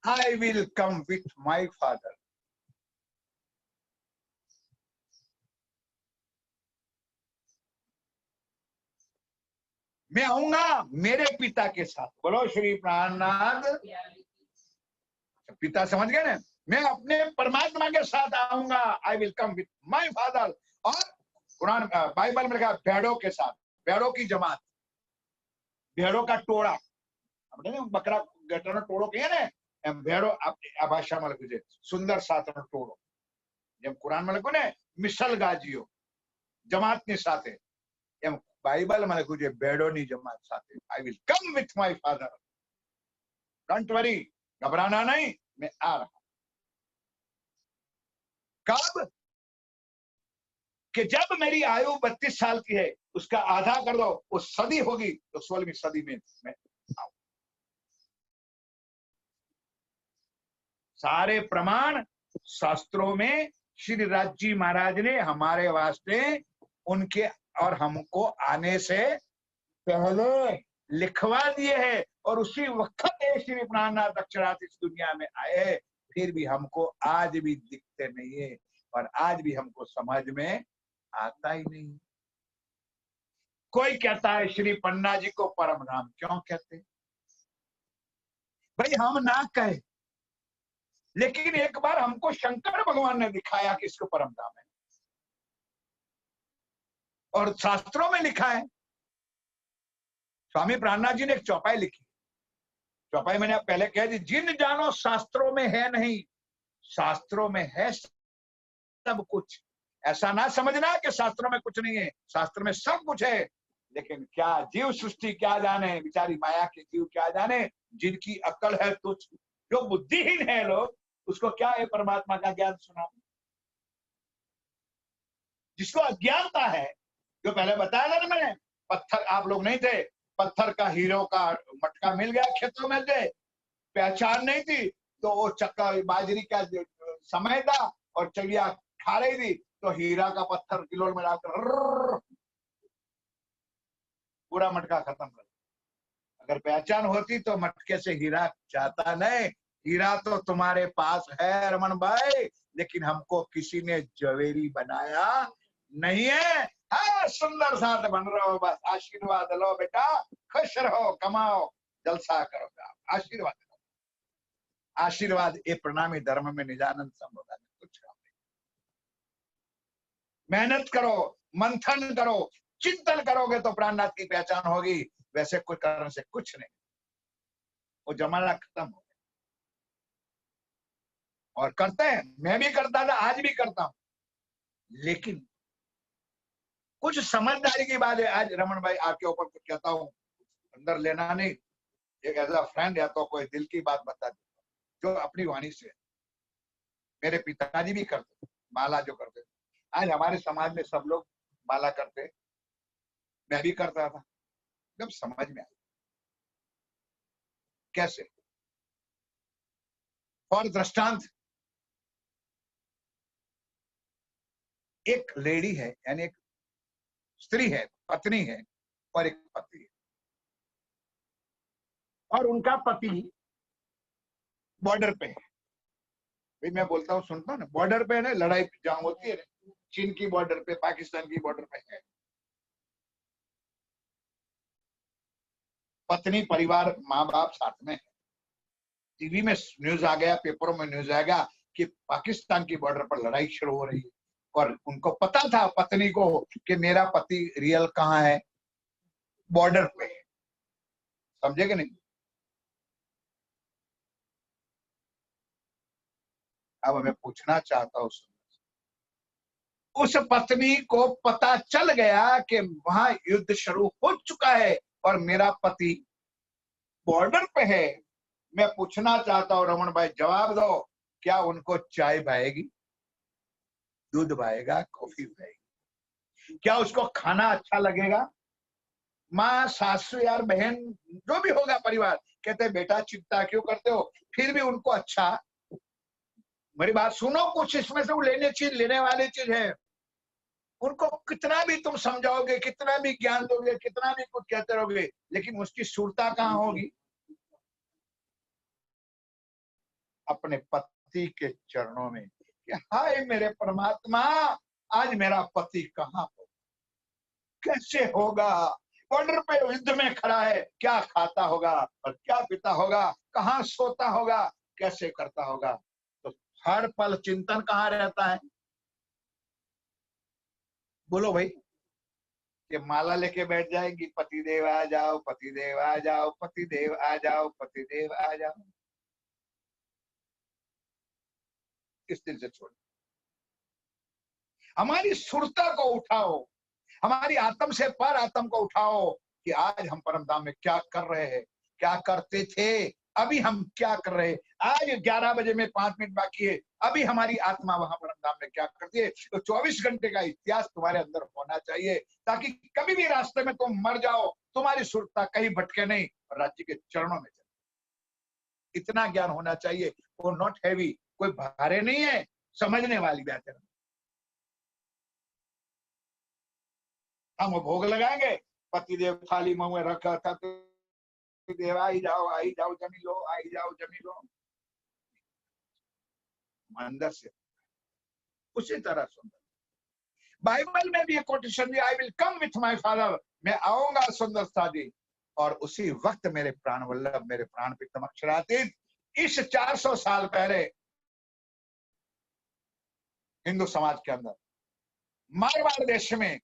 I will come with my father. मैं आऊंगा मेरे पिता के साथ। बोलो श्री प्राणनाथ। पिता समझ गए ना, मैं अपने परमात्मा के साथ आऊंगा, I will come with my father. और कुरान बाइबल में लिखा भेड़ों के साथ, भेड़ों की जमात, भेड़ों का टोड़ा, अपने बकरा गटरनो टोड़ो कहे ने एम भेड़ो आ भाषा में लख्યું છે સુંદર સાથનો ટોળો। જેમ કુરાન માં લખ્યું ને મિસલ ગાજીઓ જમાતની સાથે, એમ બાઇબલ માં લખ્યું છે भेड़ोની જમાત સાથે। I will come with my father, don't worry, घबराना नहीं, मैं आ रहा। कब? कि जब मेरी आयु 32 साल की है, उसका आधा कर दो, वो सदी होगी, तो 16वीं सदी में मैं आऊं। सारे प्रमाण शास्त्रों में श्री राज जी महाराज ने हमारे वास्ते उनके और हमको आने से पहले लिखवा दिए हैं, और उसी वक्त श्री प्राणनाथ अक्षरार्थ इस दुनिया में आए। फिर भी हमको आज भी दिखते नहीं है, और आज भी हमको समझ में आता ही नहीं। कोई कहता है श्री पन्ना जी को परम धाम क्यों कहते? भाई हम ना कहे, लेकिन एक बार हमको शंकर भगवान ने दिखाया कि इसको परम धाम है, और शास्त्रों में लिखा है। स्वामी प्राणनाथ जी ने एक चौपाई लिखी, चौपाई मैंने पहले कह दी, जिन जानो शास्त्रों में है नहीं, शास्त्रों में है सब कुछ। ऐसा ना समझना कि शास्त्रों में कुछ नहीं है, शास्त्र में सब कुछ है, लेकिन क्या जीव सृष्टि क्या जाने, बेचारी माया के जीव क्या जाने, जिनकी अक्ल है तुच्छ, जो बुद्धिहीन है लोग, उसको क्या है परमात्मा का ज्ञान सुना। जिसको अज्ञानता है, जो पहले बताया था ना मैंने, पत्थर आप लोग नहीं थे, पत्थर का हीरो का मटका मिल गया खेतों में से, पहचान नहीं थी, तो वो चक्का बाजरी का समय था और चिड़िया खा रही थी, तो हीरा का पत्थर किलो में डालकर पूरा मटका खत्म कर। अगर पहचान होती तो मटके से हीरा जाता नहीं। हीरा तो तुम्हारे पास है रमन भाई, लेकिन हमको किसी ने जवेरी बनाया नहीं है। हाँ, सुंदर साथ बन रहो, बस आशीर्वाद लो बेटा, खुश रहो, कमाओ, जलसा करो, आशीर्वाद लो। आशीर्वाद ये प्रणामी धर्म में निजानंद संबोधन कुछ काम नहीं। मेहनत करो, मंथन करो, चिंतन करोगे तो प्राणनाथ की पहचान होगी, वैसे कोई कारण से कुछ नहीं। वो जमाना खत्म हो गया, और करते हैं, मैं भी करता था, आज भी करता हूं, लेकिन कुछ समझदारी की बात है। आज रमन भाई आपके ऊपर कुछ कहता हूं, अंदर लेना नहीं, एक एज अ फ्रेंड या तो कोई दिल की बात बता देता जो अपनी वाणी से। मेरे पिताजी भी करते, माला जो करते, आज हमारे समाज में सब लोग माला करते, मैं भी करता था। जब समझ में आया कैसे, और दृष्टांत, एक लेडी है, यानी एक स्त्री है, पत्नी है, और एक पति है, और उनका पति बॉर्डर पे है। भाई मैं बोलता हूँ, सुनता हूँ ना, बॉर्डर पे है ना, लड़ाई जहां होती है, चीन की बॉर्डर पे, पाकिस्तान की बॉर्डर पे है। पत्नी, परिवार, माँ बाप साथ में है। टीवी में न्यूज आ गया, पेपरों में न्यूज आएगा कि पाकिस्तान की बॉर्डर पर लड़ाई शुरू हो रही है, और उनको पता था पत्नी को कि मेरा पति रियल कहाँ है, बॉर्डर पे। समझे कि नहीं? अब मैं पूछना चाहता हूँ, उस पत्नी को पता चल गया कि वहां युद्ध शुरू हो चुका है और मेरा पति बॉर्डर पे है। मैं पूछना चाहता हूँ रमन भाई, जवाब दो, क्या उनको चाय भाएगी, दूध भाएगा, कॉफी भाएगी? क्या उसको खाना अच्छा लगेगा? माँ, सासू, यार बहन, जो भी होगा परिवार, कहते बेटा चिंता क्यों करते हो, फिर भी उनको अच्छा। मेरी बात सुनो, कुछ इसमें से वो लेने वाली चीज है। उनको कितना भी तुम समझाओगे, कितना भी ज्ञान दोगे, कितना भी कुछ कहते रहोगे, लेकिन उसकी सुरता कहाँ होगी? अपने पति के चरणों में कि हाय मेरे परमात्मा, आज मेरा पति कहाँ हो, कैसे होगा, बॉर्डर पे युद्ध में खड़ा है, क्या खाता होगा और क्या पीता होगा, कहाँ सोता होगा, कैसे करता होगा? तो हर पल चिंतन कहाँ रहता है? बोलो भाई। कि माला लेके बैठ जाएगी, पतिदेव आ जाओ, पतिदेव आ जाओ, पतिदेव आ जाओ, पतिदेव आ जाओ। किस दिल से छोड़? हमारी सुरता को उठाओ, हमारी आत्म से पर आत्म को उठाओ कि आज हम परम धाम में क्या कर रहे हैं, क्या करते थे, अभी हम क्या कर रहे हैं। आज 11 बजे में 5 मिनट बाकी है, अभी हमारी आत्मा वहां परम धाम में क्या करती है। तो 24 घंटे का इतिहास तुम्हारे अंदर होना चाहिए, ताकि कभी भी रास्ते में तुम मर जाओ, तुम्हारी सुरता कहीं भटके नहीं और राज्य के चरणों में चले। इतना ज्ञान होना चाहिए। वो नॉट हैवी, कोई भारे नहीं है, समझने वाली बात है। हम भोग लगाएंगे, पतिदेव थाली मुंह में रखा था, देव आई जाओ जमी लो, आई जाओ जमी लो, अंदर से उसी तरह सुंदर। बाइबल में भी एक कोटेशन दिया, I will come with my father, मैं आऊंगा सुंदर शादी, और उसी वक्त मेरे प्राण वल्लभ, मेरे प्राण प्रीतम अक्षरातीत, इस 400 साल पहले हिंदू समाज के अंदर मारवाड़ देश में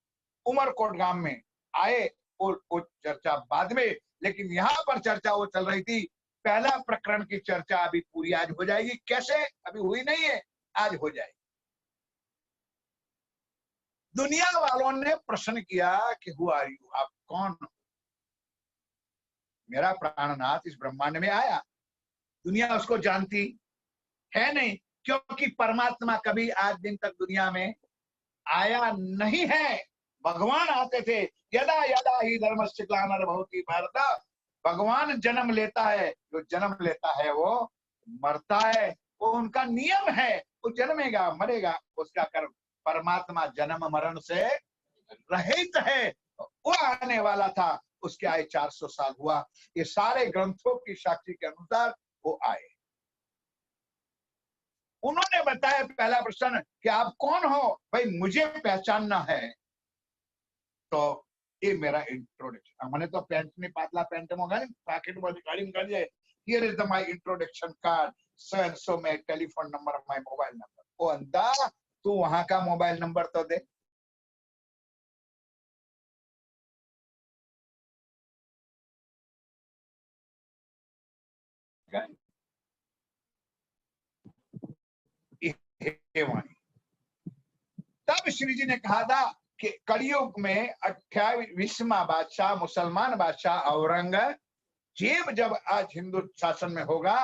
उमरकोट गांव में आए। वो चर्चा बाद में, लेकिन यहाँ पर चर्चा वो चल रही थी। पहला प्रकरण की चर्चा अभी पूरी आज हो जाएगी। कैसे? अभी हुई नहीं है, आज हो जाएगी। दुनिया वालों ने प्रश्न किया कि हु आर यू, आप कौन हो? मेरा प्राणनाथ इस ब्रह्मांड में आया, दुनिया उसको जानती है नहीं, क्योंकि परमात्मा कभी आज दिन तक दुनिया में आया नहीं है। भगवान आते थे, यदा यदा ही धर्मस्य ग्लानिर्भवति भारत। भगवान जन्म लेता है, जो जन्म लेता है वो मरता है, वो उनका नियम है, वो जन्मेगा मरेगा, उसका कर्म। परमात्मा जन्म मरण से रहित है, वो आने वाला था, उसके आए 400 साल हुआ। ये सारे ग्रंथों की साक्षी के अनुसार वो आए। उन्होंने बताया पहला प्रश्न कि आप कौन हो? भाई मुझे पहचानना है। तो ये मेरा इंट्रोडक्शन, मैंने तो पेंट नहीं, पातला पेंट में पैकेट में रिकॉर्डिंग कर दिए, here is the my introduction card, so and so my telephone number, my mobile number. ओ अंधा, तू वहां का मोबाइल नंबर तो दे। तब श्री जी ने कहा था कि कलयुग में 28वां बादशाह, मुसलमान बादशाह औरंगजेब जब आज हिंदू शासन में होगा,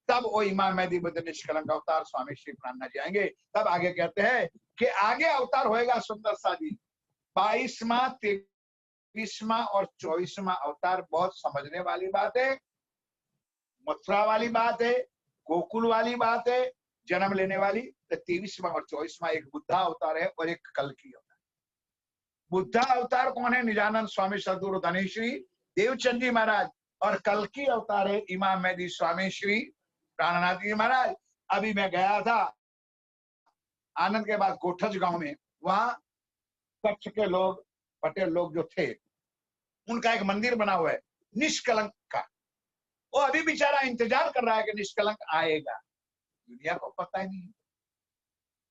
तब वो इमाम मेहदी बुद्ध निष्कलंक अवतार स्वामी श्री प्राणनाथ जी आएंगे। तब आगे कहते हैं कि आगे अवतार होएगा सुंदर सा जी। 22वां, 23वां और 24वां अवतार बहुत समझने वाली बात है, मथुरा वाली बात है, गोकुल वाली बात है, जन्म लेने वाली। तो 23वां और 24वां एक बुद्धा अवतार है और एक कल्कि अवतार। बुद्धा अवतार कौन है? निजानंद स्वामी सदगुरु धनीश्री देवचंद जी महाराज। और कल्कि अवतार है इमाम मेहदी स्वामी श्री प्राणनाथ जी महाराज। अभी मैं गया था आनंद के बाद गोठज गांव में, वहां कच्छ के लोग, पटेल लोग जो थे, उनका एक मंदिर बना हुआ है, निष्कलंक का। वो अभी बेचारा इंतजार कर रहा है कि निष्कलंक आएगा। दुनिया को पता ही नहीं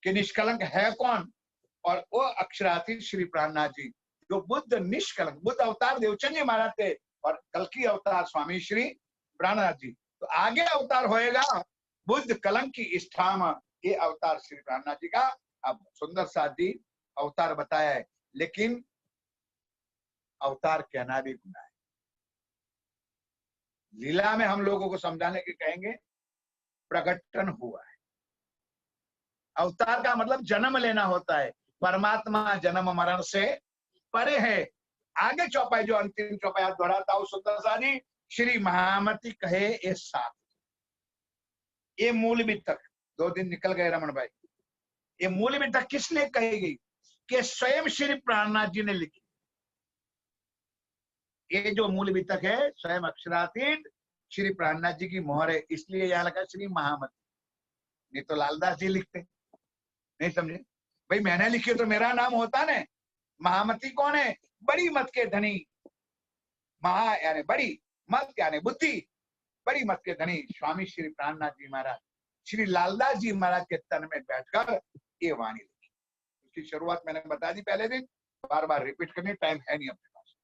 कि निष्कलंक है कौन। और वो अक्षरातीत श्री प्राणनाथ जी, जो बुद्ध निष्कलंक, बुद्ध अवतार देवचंद जी महाराज थे और कल की अवतार स्वामी श्री प्राणनाथ जी। तो आगे अवतार होएगा बुद्ध कलंक की स्थान, ये अवतार श्री प्राणनाथ जी का। अब सुंदर साथ जी अवतार बताया है, लेकिन अवतार कहना भी गुनाह है। लीला में हम लोगों को समझाने के कहेंगे प्रकटन हुआ है। अवतार का मतलब जन्म लेना होता है। परमात्मा जन्म मरण से परे है। आगे चौपाई, जो अंतिम चौपाई आप दोहराता हूं सुंदर सा जी, श्री महामती कहे ये साथ, ये मूल भी तक 2 दिन निकल गए रमन भाई। ये मूल भी तक किसने कही गई? कि स्वयं श्री प्राणनाथ जी ने लिखी। ये जो मूल भी तक है स्वयं अक्षरातीत श्री प्राणनाथ जी की मोहर है, इसलिए यहां लगा श्री महामती। नहीं तो लालदास जी लिखते। नहीं समझे भाई? मैंने लिखी तो मेरा नाम होता ना। महामती कौन है? बड़ी मत के धनी। महा यानी बड़ी, मत यानी बुद्धि, बड़ी मत के धनी स्वामी श्री प्राणनाथ जी महाराज श्री लालदास जी महाराज के तन में बैठकर ये वाणी लिखी। उसकी शुरुआत मैंने बता दी पहले दिन, बार बार रिपीट करने टाइम है नहीं अपने पास।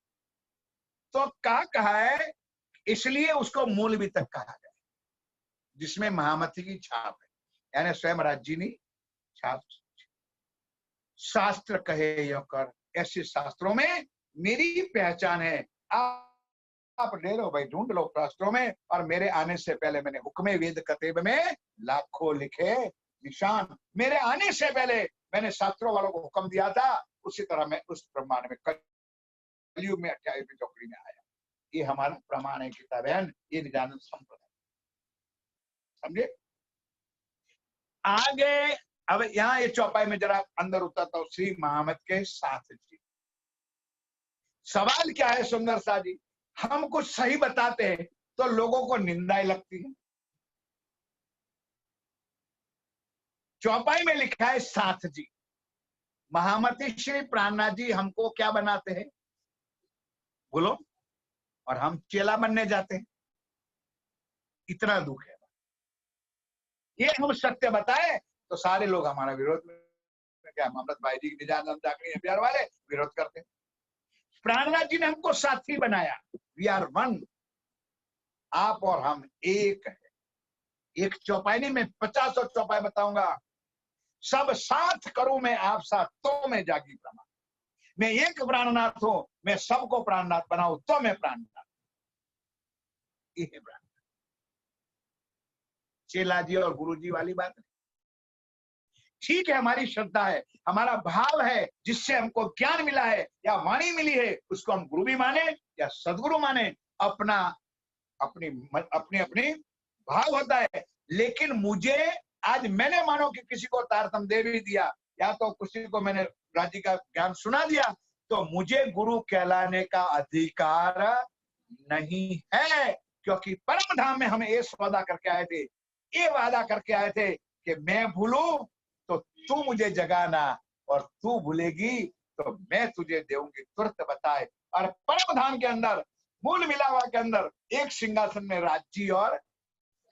तो कहा है, इसलिए उसको मूल भी तक कहा गया, जिसमें महामती की छाप है, यानी स्वयं राज्यनी छाप। शास्त्र कहे यो कर, ऐसे शास्त्रों में मेरी पहचान है। आप ले लो भाई, ढूंढ लो शास्त्रों में। और मेरे आने से पहले मैंने हुक्मे वेद कतेब में लाखों लिखे निशान। मेरे आने से पहले मैंने शास्त्रों वालों को हुक्म दिया था, उसी तरह मैं उस प्रमाण में कलयुग में 28वीं चौकड़ी में आया। ये हमारा प्रमाण है किताबें, ये निजानंद संप्रदाय। समझे? आगे अब यहाँ ये चौपाई में जरा अंदर उतरता हूं। श्री महामत के साथ जी सवाल क्या है सुंदर सा जी, हम कुछ सही बताते हैं तो लोगों को निंदाएं लगती है। चौपाई में लिखा है साथ जी, महामती श्री प्राणनाथ जी हमको क्या बनाते हैं बोलो, और हम चेला बनने जाते हैं। इतना दुख है। ये हम सत्य बताए तो सारे लोग हमारा विरोध में, क्या अमृत भाई जी निजानंद जागरण बिहार वाले विरोध करते हैं। प्राणनाथ जी ने हमको साथी बनाया। वी आर वन, आप और हम एक है। एक चौपाई नहीं, मैं 50 और चौपाई बताऊंगा। सब साथ करूं मैं आप साथ, तो मैं जागी ब्रह्मा। मैं एक प्राणनाथ हूं, मैं सबको प्राणनाथ बनाऊं तो मैं प्राणनाथ। ये है प्राणनाथ। चेला जी और गुरु जी वाली बात नहीं। ठीक है, हमारी श्रद्धा है, हमारा भाव है, जिससे हमको ज्ञान मिला है या वाणी मिली है, उसको हम गुरु भी माने या सदगुरु माने। अपना अपनी अपनी अपनी भाव होता है। लेकिन मुझे आज मैंने मानो कि किसी को तारतम दे भी दिया, या तो किसी को मैंने राज्य का ज्ञान सुना दिया, तो मुझे गुरु कहलाने का अधिकार नहीं है। क्योंकि परम धाम में हम ये वादा करके आए थे, ये वादा करके आए थे कि मैं भूलूं तो तू मुझे जगाना, और तू भूलेगी तो मैं तुझे देऊंगी तुरंत बताए। और परम धाम के अंदर, मूल मिलावा के अंदर, एक सिंहासन में राज्य और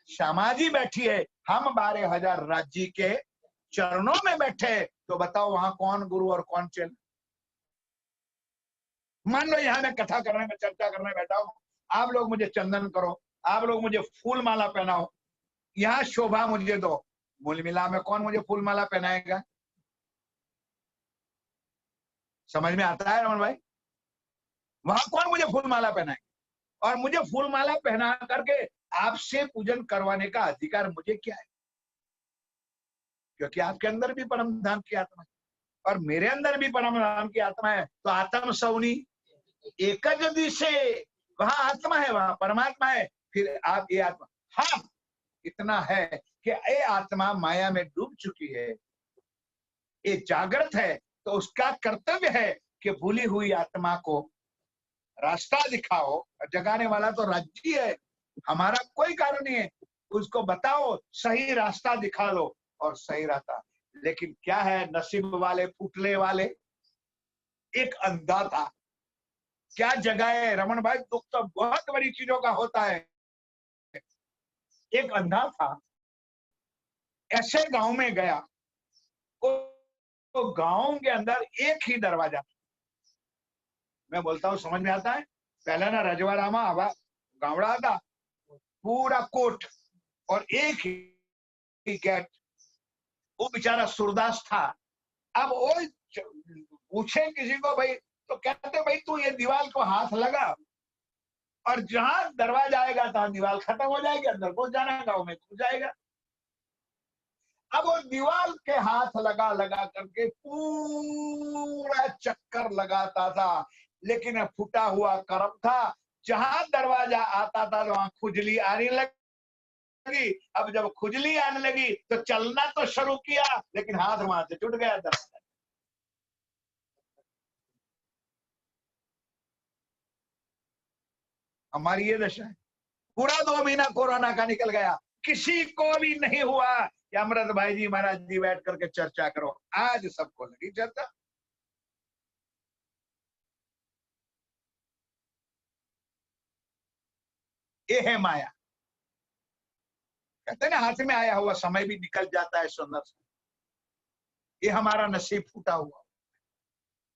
श्यामाजी बैठी है। हम 12,000 राज्य के चरणों में बैठे, तो बताओ वहां कौन गुरु और कौन चेला? मान लो यहाँ मैं कथा करने में, चर्चा करने बैठा हूं, आप लोग मुझे चंदन करो, आप लोग मुझे फूल माला पहनाओ, यहाँ शोभा मुझे दो। मूल मिला में कौन मुझे फूल माला पहनाएगा? समझ में आता है रमन भाई? वहां कौन मुझे फूल माला पहनाएगा? और मुझे फूल माला पहना करके आपसे पूजन करवाने का अधिकार मुझे क्या है? क्योंकि आपके अंदर भी परम धाम की आत्मा है और मेरे अंदर भी परम धाम की आत्मा है। तो आत्म सौनी एक दिशे, वहां आत्मा है, वहां परमात्मा है। फिर आप ये आत्मा, हाँ इतना है कि ये आत्मा माया में डूब चुकी है, ये जागृत है, तो उसका कर्तव्य है कि भूली हुई आत्मा को रास्ता दिखाओ। जगाने वाला तो राज्य है, हमारा कोई कारण नहीं है। उसको बताओ, सही रास्ता दिखा लो और सही रास्ता। लेकिन क्या है, नसीब वाले फुटले वाले, एक अंधा था, क्या जगह है रमन भाई, दुख तो बहुत बड़ी चीजों का होता है। एक अंधा था, ऐसे गांव में गया, तो गांव के अंदर एक ही दरवाजा। मैं बोलता हूँ समझ में आता है। पहले ना रजवाड़ा में आवा गावड़ा था, पूरा कोट और एक ही गेट। वो बेचारा सूरदास था। अब वो पूछे किसी को भाई, तो कहते भाई तू ये दीवार को हाथ लगा और जहां दरवाजा आएगा तहां दीवार खत्म हो जाएगी, अंदर घुस जाना, गाँव में घुस जाएगा। अब वो दीवार के हाथ लगा लगा करके पूरा चक्कर लगाता था, लेकिन फूटा हुआ कर्म था। जहां दरवाजा आता था वहां खुजली आने लगी। अब जब खुजली आने लगी तो चलना तो शुरू किया, लेकिन हाथ वहां से टूट गया दरवाजा। हमारी ये दशा है। पूरा 2 महीना कोरोना का निकल गया, किसी को भी नहीं हुआ कि अमृत भाई जी महाराज जी बैठ करके चर्चा करो। आज सबको लगी चर्चा। ये है माया। कहते ना हाथ में आया हुआ समय भी निकल जाता है सुंदर से। ये हमारा नसीब फूटा हुआ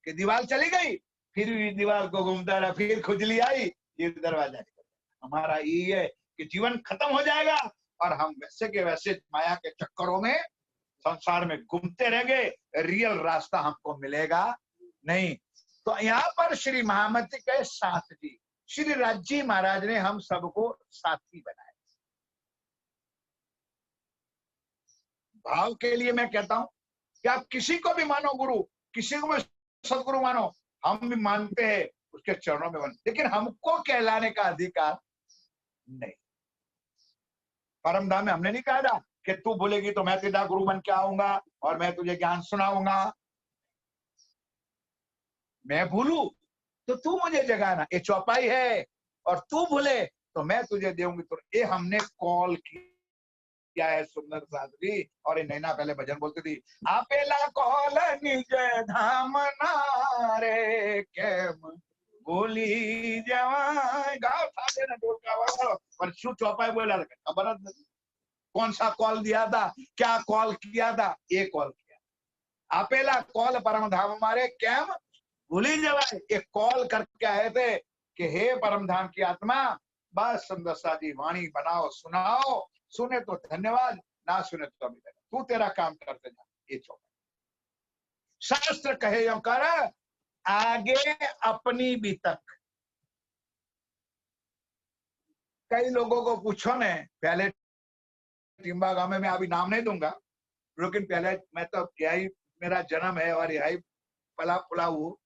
कि दीवार चली गई, फिर भी दीवार को घूमता रहा, फिर खुजली आई, ये दरवाजा निकल। हमारा ये है कि जीवन खत्म हो जाएगा और हम वैसे के वैसे माया के चक्करों में संसार में घूमते रहेंगे। रियल रास्ता हमको मिलेगा नहीं। तो यहाँ पर श्री महामती के साथ जी श्री राज्य महाराज ने हम सबको साथी बनाया। भाव के लिए मैं कहता हूं कि आप किसी को भी मानो गुरु, किसी को भी सदगुरु मानो, हम भी मानते हैं उसके चरणों में बन, लेकिन हमको कहलाने का अधिकार नहीं। परम धाम में हमने नहीं कहा था कि तू बोलेगी तो मैं तेरा गुरु बन के आऊंगा और मैं तुझे ज्ञान सुनाऊंगा। मैं भूलू तो तू मुझे जगाना, ये चौपाई है। और तू भूले तो मैं तुझे देऊंगी। तो ये हमने कॉल किया है सुंदर साधवी। और ये नैना पहले भजन बोलती थी, आपेला कॉल निज धाम नारे केम बोली जवान गाँव था देना ढोल का आवाज। पर शू चौपाई बोला खबर नहीं कौन सा कॉल दिया था, क्या कॉल किया था। ये कॉल किया आपेला कॉल परम धाम हमारे कैम भूली जवाए। ये कॉल करके आए थे कि हे परम धाम की आत्मा, बस सुंदरसा जी वाणी बनाओ सुनाओ, सुने तो धन्यवाद, ना सुने तो अभी तू तेरा काम करते जा। ये चौपाई शास्त्र कहे यो कर आगे अपनी भी तक। कई लोगों को पूछो ने, पहले टिम्बा गांव में मैं अभी नाम नहीं दूंगा, लेकिन पहले मैं तो यही मेरा जन्म है और यही पला फुला हूँ।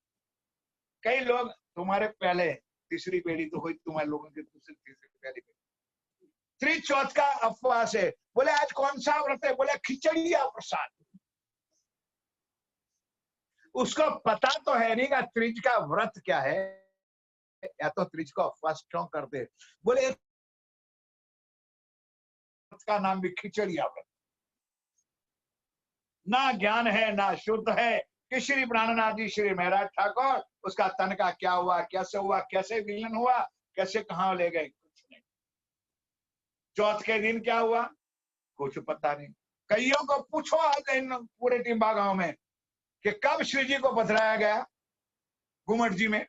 कई लोग तुम्हारे पहले तीसरी पीढ़ी तो हुई, तुम्हारे लोगों की दूसरी तीसरी पहली पीढ़ी। त्रिचौथ का अफवाह से बोले आज कौन सा व्रत है, बोले खिचड़ी या प्रसाद। उसको पता तो है नहीं का त्रिज का व्रत क्या है, या तो त्रिज को अफवाह क्यों करते। बोले का नाम भी खिचड़ी या व्रत। ना ज्ञान है ना शुद्ध है कि श्री प्राणनाथ जी श्री महाराज ठाकुर उसका तन का क्या हुआ, कैसे हुआ, कैसे विलीन हुआ, कैसे कहां ले गए, कुछ नहीं। चौथ के दिन क्या हुआ कुछ पता नहीं। कईयों को पूछो आज इन पूरे टिम्बा गांव में कि कब श्री जी को पधराया गया घुमट जी में।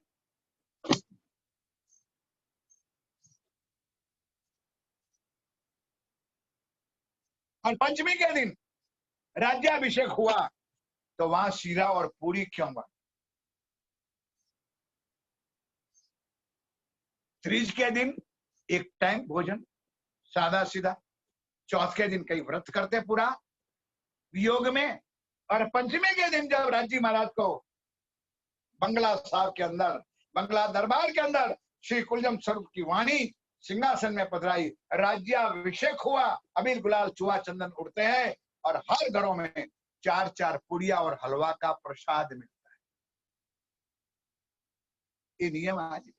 और पंचमी के दिन राज्याभिषेक हुआ तो वहां शीरा और पूरी क्यों बना। त्रीज के दिन एक टाइम भोजन सादा सीधा। चौथ के दिन कई व्रत करते पूरा योग में। और पंचमी के दिन जब राज्य महाराज को बंगला साहब के अंदर, बंगला दरबार के अंदर श्री कुलजम स्वरूप की वाणी सिंहासन में पधराई, राज्याभिषेक हुआ, अबीर गुलाल चुआ चंदन उड़ते हैं और हर घरों में 4-4 पुड़िया और हलवा का प्रसाद मिलता है। ये नियम आज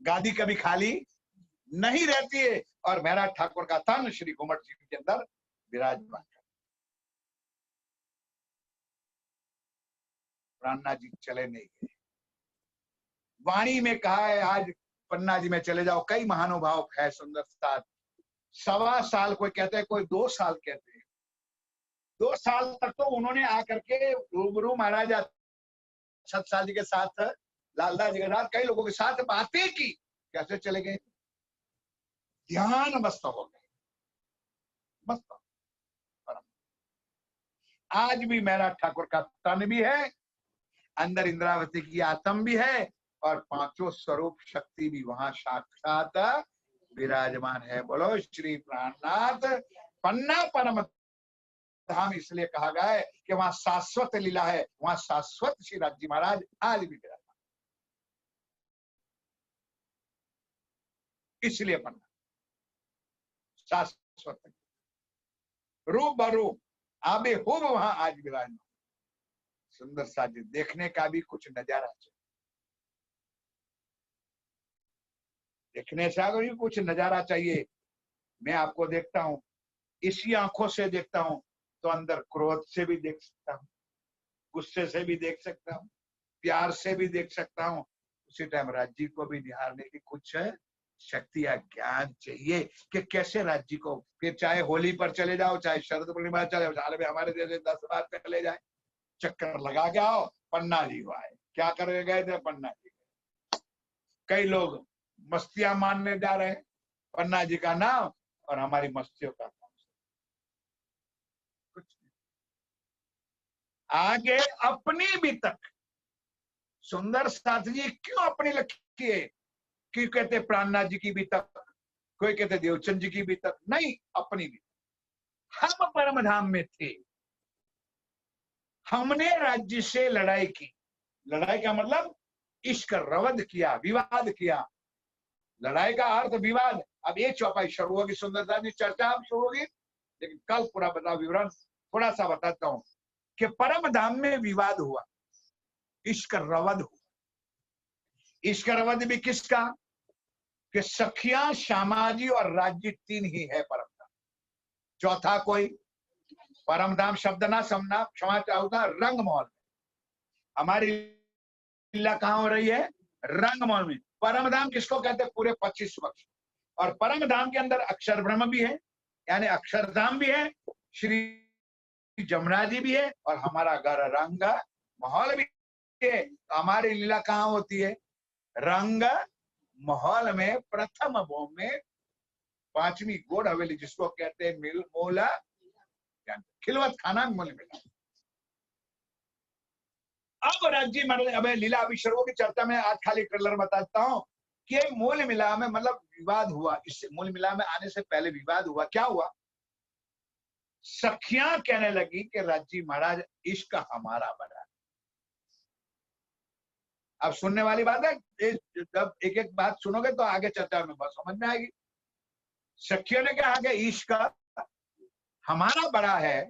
गादी कभी खाली नहीं रहती है। और मेरा ठाकुर का तन श्री घुमट जी के अंदर विराजमान। प्राणनाथ जी चले नहीं गए, वाणी में कहा है, आज पन्ना जी में चले जाओ, कई महानुभाव है सुंदर साथ, 1.25 साल कोई कहते हैं, कोई 2 साल कहते हैं, 2 साल तक तो उन्होंने आकर के रूबरू महाराजा सतसाल जी के साथ, लालदास जी के साथ, कई लोगों के साथ बातें की। कैसे चले गए? ध्यान मस्त हो गए, मस्त। आज भी मेरा ठाकुर का तन भी है, अंदर इंद्रावती की आत्म भी है, और 5 स्वरूप शक्ति भी वहां साक्षात विराजमान है। बोलो श्री प्राणनाथ। पन्ना परम धाम इसलिए कहा गया है कि वहां शाश्वत लीला है, वहां शाश्वत श्री राज्य महाराज आज भी विराजमान, इसलिए पन्ना शाश्वत रूप बरूप आबे हो वहां आज विराजमान। सुंदर साज देखने का भी कुछ नजारा चाहिए, देखने से भी कुछ नजारा चाहिए। मैं आपको देखता हूं, इसी आंखों से देखता हूं, तो अंदर क्रोध से भी देख सकता हूं, गुस्से से भी देख सकता हूं, प्यार से भी देख सकता हूं। उसी टाइम राज्य को भी निहारने की कुछ शक्ति या ज्ञान चाहिए कि कैसे राज्य को, फिर चाहे होली पर चले जाओ, चाहे शरद पूर्णिमा चले जाओ, साल में हमारे जैसे 10 बार चले जाए, चक्कर लगा के आओ, पन्ना जी को आए। क्या करके गए थे? पन्ना जी। कई लोग मस्तियां मानने जा रहे हैं, पन्ना जी का नाम और हमारी मस्तियों का नाम कुछ नहीं। आगे अपनी भी तक सुंदर साथ जी क्यों अपनी लखी है? क्यों कहते प्राणनाथ जी की भी तक, कोई कहते देवचंद जी की भी तक, नहीं, अपनी भी। हम परम धाम में थे, हमने राज्य से लड़ाई की। लड़ाई का मतलब इश्क रवद किया, विवाद किया। लड़ाई का अर्थ विवाद। अब ये चौपाई शुरू होगी, सुंदरता जी चर्चा अब शुरू होगी, लेकिन कल पूरा बता विवरण थोड़ा सा बताता हूं कि परम धाम में विवाद हुआ, इश्क रवद हुआ। इश्क रवद भी किसका? कि सखिया, श्यामाजी और राज्य 3 ही है परम धाम, चौथा कोई। परम धाम शब्द ना समना, क्षमा चाहूंगा, रंग महल में। हमारी लीला कहां हो रही है? रंग महल में। परम धाम किसको कहते हैं? पूरे 25 वर्ष। और परम धाम के अंदर अक्षर ब्रह्म भी है, यानी अक्षरधाम भी है, श्री जमुना जी भी है, और हमारा घर रंग महल भी है। हमारी लीला कहां होती है? रंग महल में, प्रथम भोम में, 5वीं गोड़ हवेली, जिसको कहते हैं मिल मोला खिलवत खाना मूल मिला। अब राज्य मंडल, अब लीला अभिषेकों की चर्चा में आज खाली ट्रेलर बताता हूं कि मूल मिला में मतलब विवाद हुआ। इससे मूल मिला में आने से पहले विवाद हुआ। क्या हुआ? सखियां कहने लगी कि राज्य महाराज इश्क हमारा बड़ा। अब सुनने वाली बात है, जब एक एक बात सुनोगे तो आगे चर्चा में बस समझ में आएगी। सखियों ने कहा कि इश्क हमारा बड़ा है।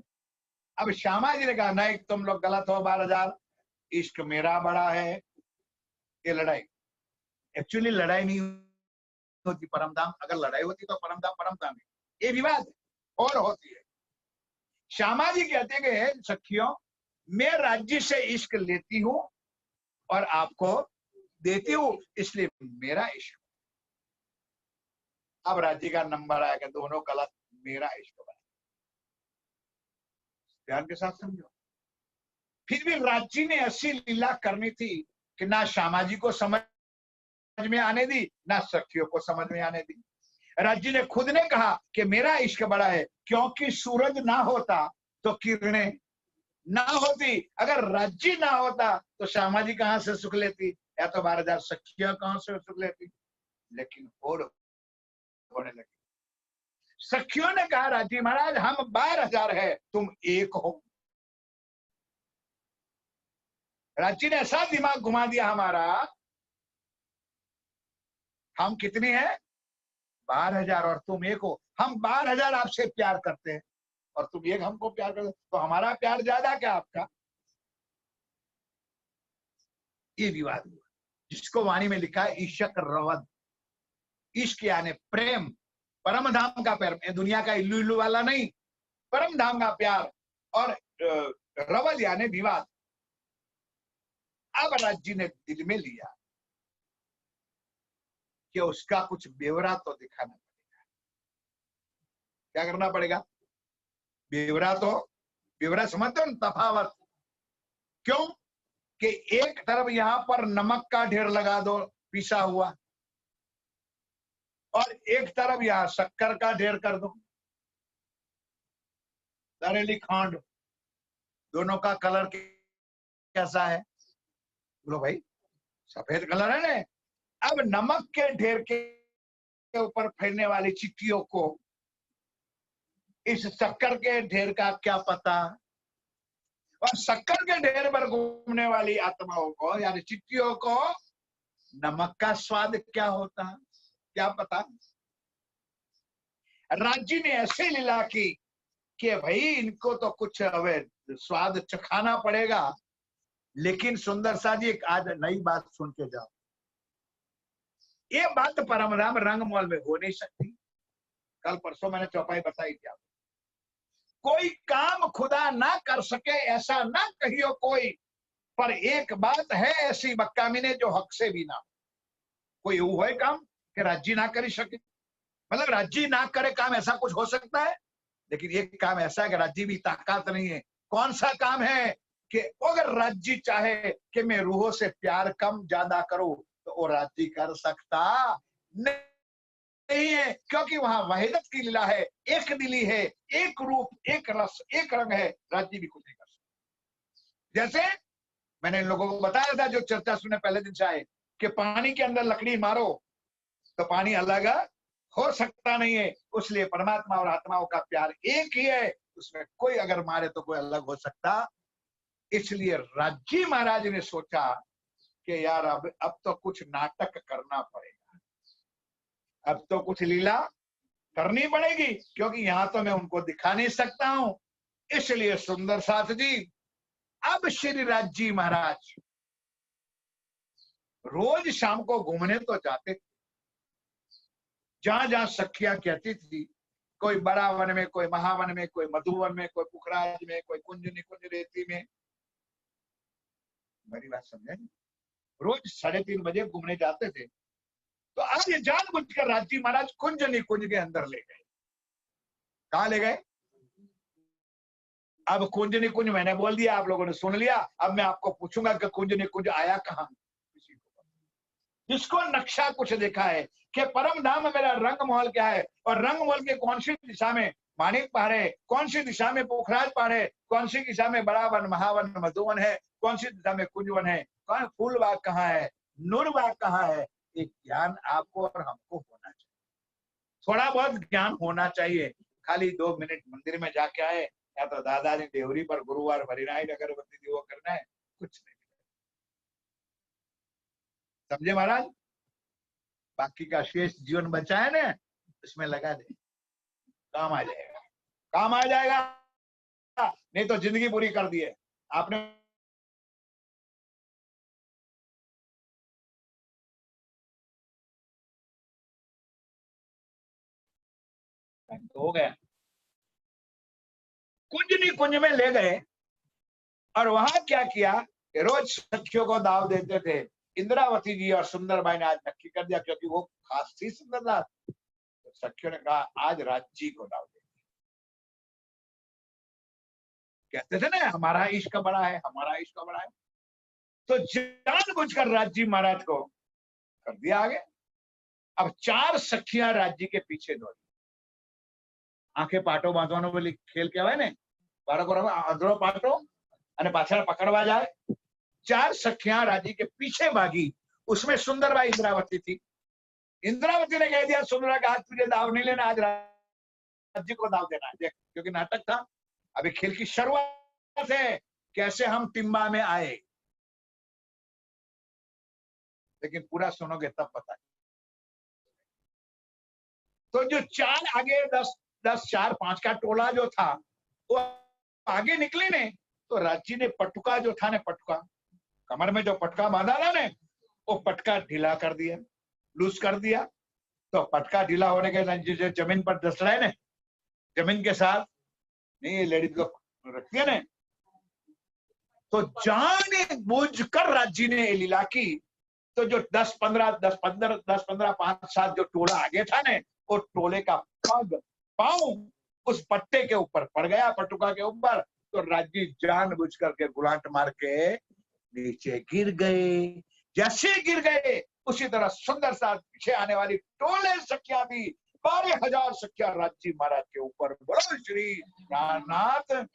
अब श्यामा जी ने कहा नहीं, तुम लोग गलत हो 12,000, इश्क मेरा बड़ा है। ये लड़ाई, एक्चुअली लड़ाई नहीं होती परमधाम। अगर लड़ाई होती तो परमधाम परमधाम है, ये विवाद और होती है। श्यामा जी कहते हैं सखियों, मैं राज्य से इश्क लेती हूं और आपको देती हूं, इसलिए मेरा इश्क। अब राज्य का नंबर आएगा, दोनों गलत, मेरा इश्क बना। ध्यान के साथ समझो। फिर भी राज्य ने ऐसी लीला करनी थी कि ना श्यामा जी को समझ में आने दी, ना सखियों को समझ में आने दी। राज्य ने खुद ने कहा कि मेरा इश्क बड़ा है, क्योंकि सूरज ना होता तो किरणें ना होती। अगर राज्य ना होता तो श्यामा जी कहां से सुख लेती, या तो 12,000 सखियां कहां से सुख लेती। लेकिन होने लगी। सखियों ने कहा राज्य महाराज हम 12,000 है, तुम एक हो। राज्य ने ऐसा दिमाग घुमा दिया हमारा, हम कितने हैं? 12,000 और तुम एक हो। हम 12,000 आपसे प्यार करते हैं और तुम एक हमको प्यार करते, तो हमारा प्यार ज्यादा क्या आपका? ये विवाद हुआ, जिसको वाणी में लिखा है इश्क रवद। इश्क यानी प्रेम, परम धाम का प्यार, दुनिया का इल्लू इल्लू वाला नहीं, परम धाम का प्यार। और रवद यानी विवाद। अब राज्य ने दिल में लिया कि उसका कुछ ब्यौरा तो दिखाना पड़ेगा। क्या करना पड़ेगा? ब्यौरा समझते हो ना, तफावत। क्यों? कि एक तरफ यहां पर नमक का ढेर लगा दो पिसा हुआ, और एक तरफ यहां शक्कर का ढेर कर दो, दरेली खांड। दोनों का कलर कैसा है? बोलो भाई, सफेद कलर है ना। अब नमक के ढेर के ऊपर फैलने वाली चिट्ठियों को इस शक्कर के ढेर का क्या पता, और शक्कर के ढेर पर घूमने वाली आत्माओं को यानी चिट्ठियों को नमक का स्वाद क्या होता, क्या पता। राज्य ने ऐसे लीला की कि भाई इनको तो कुछ अवैध स्वाद चखाना पड़ेगा। लेकिन सुंदर सा जी एक आज नई बात सुन के जाओ, ये बात परमराम रंगमहल में हो नहीं सकती। कल परसों मैंने चौपाई बताई थी, कोई काम खुदा ना कर सके ऐसा ना कहियो कोई, पर एक बात है ऐसी बक्कामी ने जो हक से भी ना। कोई वो है काम कि राज्य ना कर सके, मतलब राज्य ना करे काम, ऐसा कुछ हो सकता है? लेकिन एक काम ऐसा है कि राज्य भी ताकत नहीं है। कौन सा काम है? कि अगर राज्य चाहे कि मैं रूहों से प्यार कम ज्यादा करूं तो वो राज्य कर सकता नहीं है, क्योंकि वहां वहीदत की लीला है, एक दिली है, एक रूप, एक रस, एक रंग है। राज्य भी कुछ नहीं कर सकता। जैसे मैंने इन लोगों को बताया था जो चर्चा सुने पहले दिन से आए, कि पानी के अंदर लकड़ी मारो तो पानी अलग हो सकता नहीं है। इसलिए परमात्मा और आत्माओं का प्यार एक ही है, उसमें कोई अगर मारे तो कोई अलग हो सकता। इसलिए राज्य महाराज ने सोचा कि यार अब तो कुछ नाटक करना पड़ेगा, अब तो कुछ लीला करनी पड़ेगी, क्योंकि यहां तो मैं उनको दिखा नहीं सकता हूं। इसलिए सुंदर साथ जी अब श्री राज्य महाराज रोज शाम को घूमने तो जाते थे, जहां जहां सखियां कहती थी, कोई बड़ा वन में, कोई महावन में, कोई मधुवन में, कोई पुखराज में, कोई कुंज निकुंज रेती में। मेरी बात समझे? रोज 3:30 बजे घूमने जाते थे। तो आज ये जानबूझकर राज्य महाराज कुंज निकुंज के अंदर ले गए। कहा ले गए? अब कुंज निकुंज मैंने बोल दिया, आप लोगों ने सुन लिया। अब मैं आपको पूछूंगा कि कुंज निकुंज आया कहां? जिसको नक्शा कुछ देखा है कि परम धाम मेरा रंगमहल क्या है, और रंगमहल के कौन सी दिशा में माणिक पहाड़ है, कौन सी दिशा में पोखराज पहाड़ है, कौन सी दिशा में बड़ा वन, महावन, मधुवन है, कौन सी दिशा में कुंजवन है, कौन फूलबाग कहाँ है, नूरबाग कहाँ है, एक ज्ञान आपको और हमको होना चाहिए। थोड़ा बहुत ज्ञान होना चाहिए। खाली 2 मिनट मंदिर में जाके आए, या तो दादा ने देवरी पर गुरुवार भरीनाई अगरबत्ती दीवो करना है, कुछ नहीं। समझे महाराज? बाकी का शेष जीवन बचा है ना, इसमें लगा दे, काम आ जाएगा, काम आ जाएगा। नहीं तो जिंदगी पूरी कर दी है आपने। तो हो गया। कुंज में ले गए, और वहां क्या किया, रोज सखियों को दाव देते थे। इंद्रावती जी और सुंदरबाई ने आज नक्की कर दिया, क्योंकि वो खास थी सुंदरदा, तो सखियों ने कहा आज राज्य को दाव देंगे। कहते थे ना हमारा इश्क बड़ा है, हमारा इश्क बड़ा है। तो जानबूझकर राज्य महाराज को कर दिया आगे। अब 4 सखियां राज्य के पीछे दौड़ी, आंखें पाटो बांधवानो वाली खेल कहेवाय ने, बाળકો अंधड़ो पाटो અને પાછળ પકડવા જાય। 4 सखियां राज्य के पीछे भागी। उसमें सुंदरबाई इंद्रावती थी। इंद्रावती ने कह दिया सुंदरा का, आज तुझे दाव नहीं लेना, आज राज्य को दाव देना है। क्योंकि नाटक था, अभी खेल की शुरुआत है, कैसे हम टिम्बा में आए, लेकिन पूरा सुनोगे तब पता। तो जो 4 आगे 10 4 5 का टोला जो था वो आगे निकले ने, तो राज्य ने पटुका जो था ने, पटुका कमर में जो पटका बांधा था ने, वो पटका ढीला कर दिया, लूज कर दिया। तो पटका ढीला होने के जो जमीन पर धसड़ा है ने, जमीन के साथ नहीं, ये लेडीज को रखती है ने। तो जाने बूझकर राज्य ने लीला की तो जो 10-15 5-7 जो टोला आगे था ने, वो टोले का पग पांव उस पट्टे के ऊपर पड़ गया, पटुका के ऊपर। तो राज्य जानबूझ करके गुलाट मार के नीचे गिर गए। जैसे गिर गए उसी तरह सुंदर सा पीछे आने वाली टोले सखिया भी 12,000 सखिया राज्य महाराज के ऊपर। बोलो श्री रामनाथ।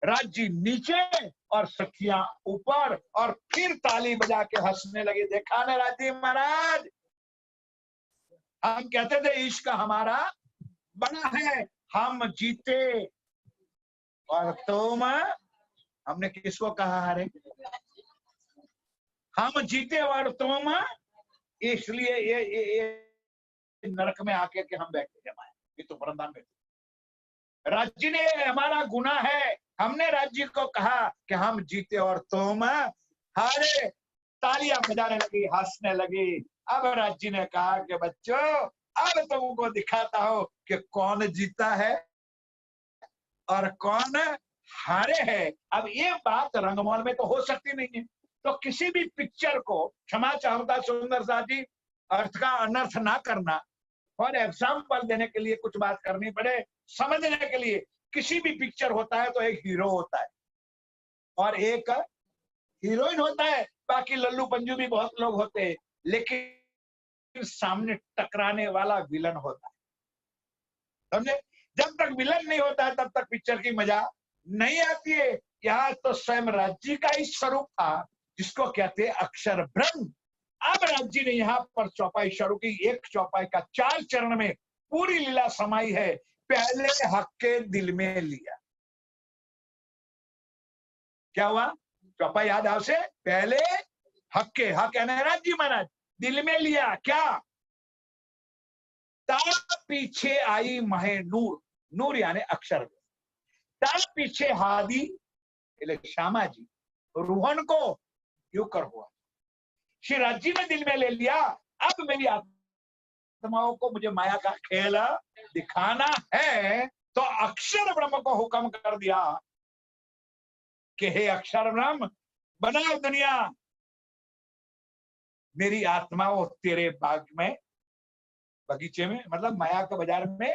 राज्य नीचे और सखिया ऊपर, और फिर ताली बजा के हंसने लगे। देखा ना राज्य महाराज, हम कहते थे इश्क हमारा बना है, हम जीते और तुम, हमने किसको कहा? अरे हम जीते और तुम, इसलिए ये नरक में आके के हम बैठे जमाए। ये तो वरदान में राज्य ने हमारा गुनाह है, हमने राज्य को कहा कि हम जीते और तुम हारे। तालियां बजाने लगी, हंसने लगी। अब राज्य ने कहा कि बच्चों, अब तुमको दिखाता हो कि कौन जीता है और कौन हारे है। अब ये बात रंगमहल में तो हो सकती नहीं है, तो किसी भी पिक्चर को, क्षमा चाहता सुंदर सा जी, अर्थ का अनर्थ ना करना, फॉर एग्जाम्पल देने के लिए कुछ बात करनी पड़े, समझने के लिए। किसी भी पिक्चर होता है तो एक हीरो होता है और एक हीरोइन होता है, बाकी लल्लू पंजू भी बहुत लोग होते हैं, लेकिन सामने टकराने वाला विलन होता है। समझे? जब तक विलन नहीं होता है तब तक पिक्चर की मजा नहीं आती है। यहाँ तो स्वयं राज्य का ही स्वरूप था, जिसको कहते हैं अक्षर ब्रह्म। अब राज्य ने यहाँ पर चौपाई शुरू की। एक चौपाई का 4 चरण में पूरी लीला समाई है। पहले हक के दिल में लिया। क्या हुआ? चौपाई याद आपसे? पहले हक यानी राज्य महाराज दिल में लिया। क्या? तार पीछे आई महे नूर, नूर यानी अक्षर। तार पीछे हादी श्यामा जी रोहन को यू कर हुआ। श्री राज्य ने दिल में ले लिया। अब मेरी आत्माओं को मुझे माया का खेल दिखाना है, तो अक्षर ब्रह्म को हुक्म कर दिया कि हे अक्षर ब्रह्म, बनाओ दुनिया। मेरी आत्माओं तेरे बाग में, बगीचे में, मतलब माया के बाजार में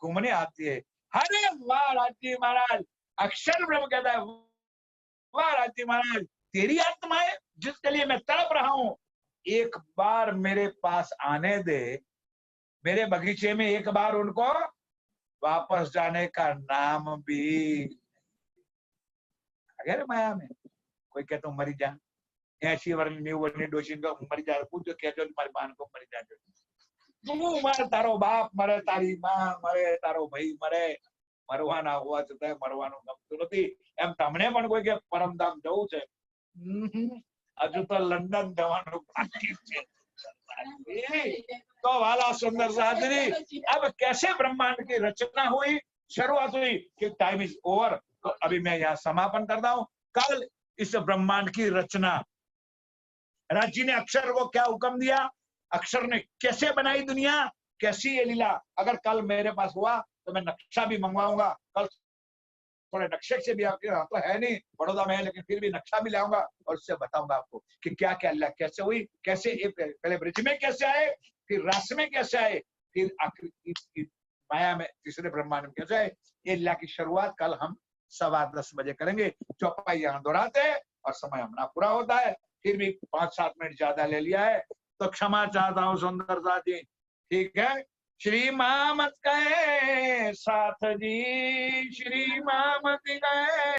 घूमने आती है। अरे वाह राज्य महाराज! अक्षर ब्रह्म कहता है, वाह राज्य महाराज, तेरी आत्मा है जिसके लिए मैं तड़प रहा हूं, एक बार मेरे पास आने दे। मेरे बगीचे में एक बार उनको वापस जाने का नाम भी। अगर माया में कोई कहता हूँ मरी जा, 80 वर्ष न्यू वर्णी डोशी को मरी जा, पूछ जो कहते हो तुम्हारी बहन को मरी जा, तू मरे, तारो बाप मरे, तारी मां मरे, तारो भाई मरे, मरवाना हुआ छतांय मरવાનું ગમતું નથી। એમ તમને પણ કોઈ કે પરમધામ જવું છે? હજુ તો લંડન જવાનું બાકી છે। तो वाला सुंदर साधरी, अब कैसे ब्रह्मांड की रचना हुई, शुरुआत हुई कि टाइम इज ओवर। तो अभी मैं यहाँ समापन करता हूँ। कल इस ब्रह्मांड की रचना, राज्य ने अक्षर को क्या हुक्म दिया, अक्षर ने कैसे बनाई दुनिया, कैसी ये लीला। अगर कल मेरे पास हुआ तो मैं नक्शा भी मंगवाऊंगा। कल थोड़े नक्शे से भी आपके तो है नहीं, बड़ौदा में है, लेकिन फिर भी नक्शा भी लाऊंगा और उससे बताऊंगा आपको कि क्या क्या लीला कैसे हुई, कैसे पहले ब्रिज में कैसे आए, फिर रास में कैसे आए, फिर आखिरी माया में तीसरे ब्रह्मांड में कैसे आए। ये लीला की शुरुआत कल हम 10:15 बजे करेंगे। चौपाई यहाँ दोहराते हैं और समय हमारा पूरा होता है। फिर भी 5-7 मिनट ज्यादा ले लिया है तो क्षमा चाहता हूँ सुंदर साथी। ठीक है? श्री मामत गए साथ जी, श्री मामत गए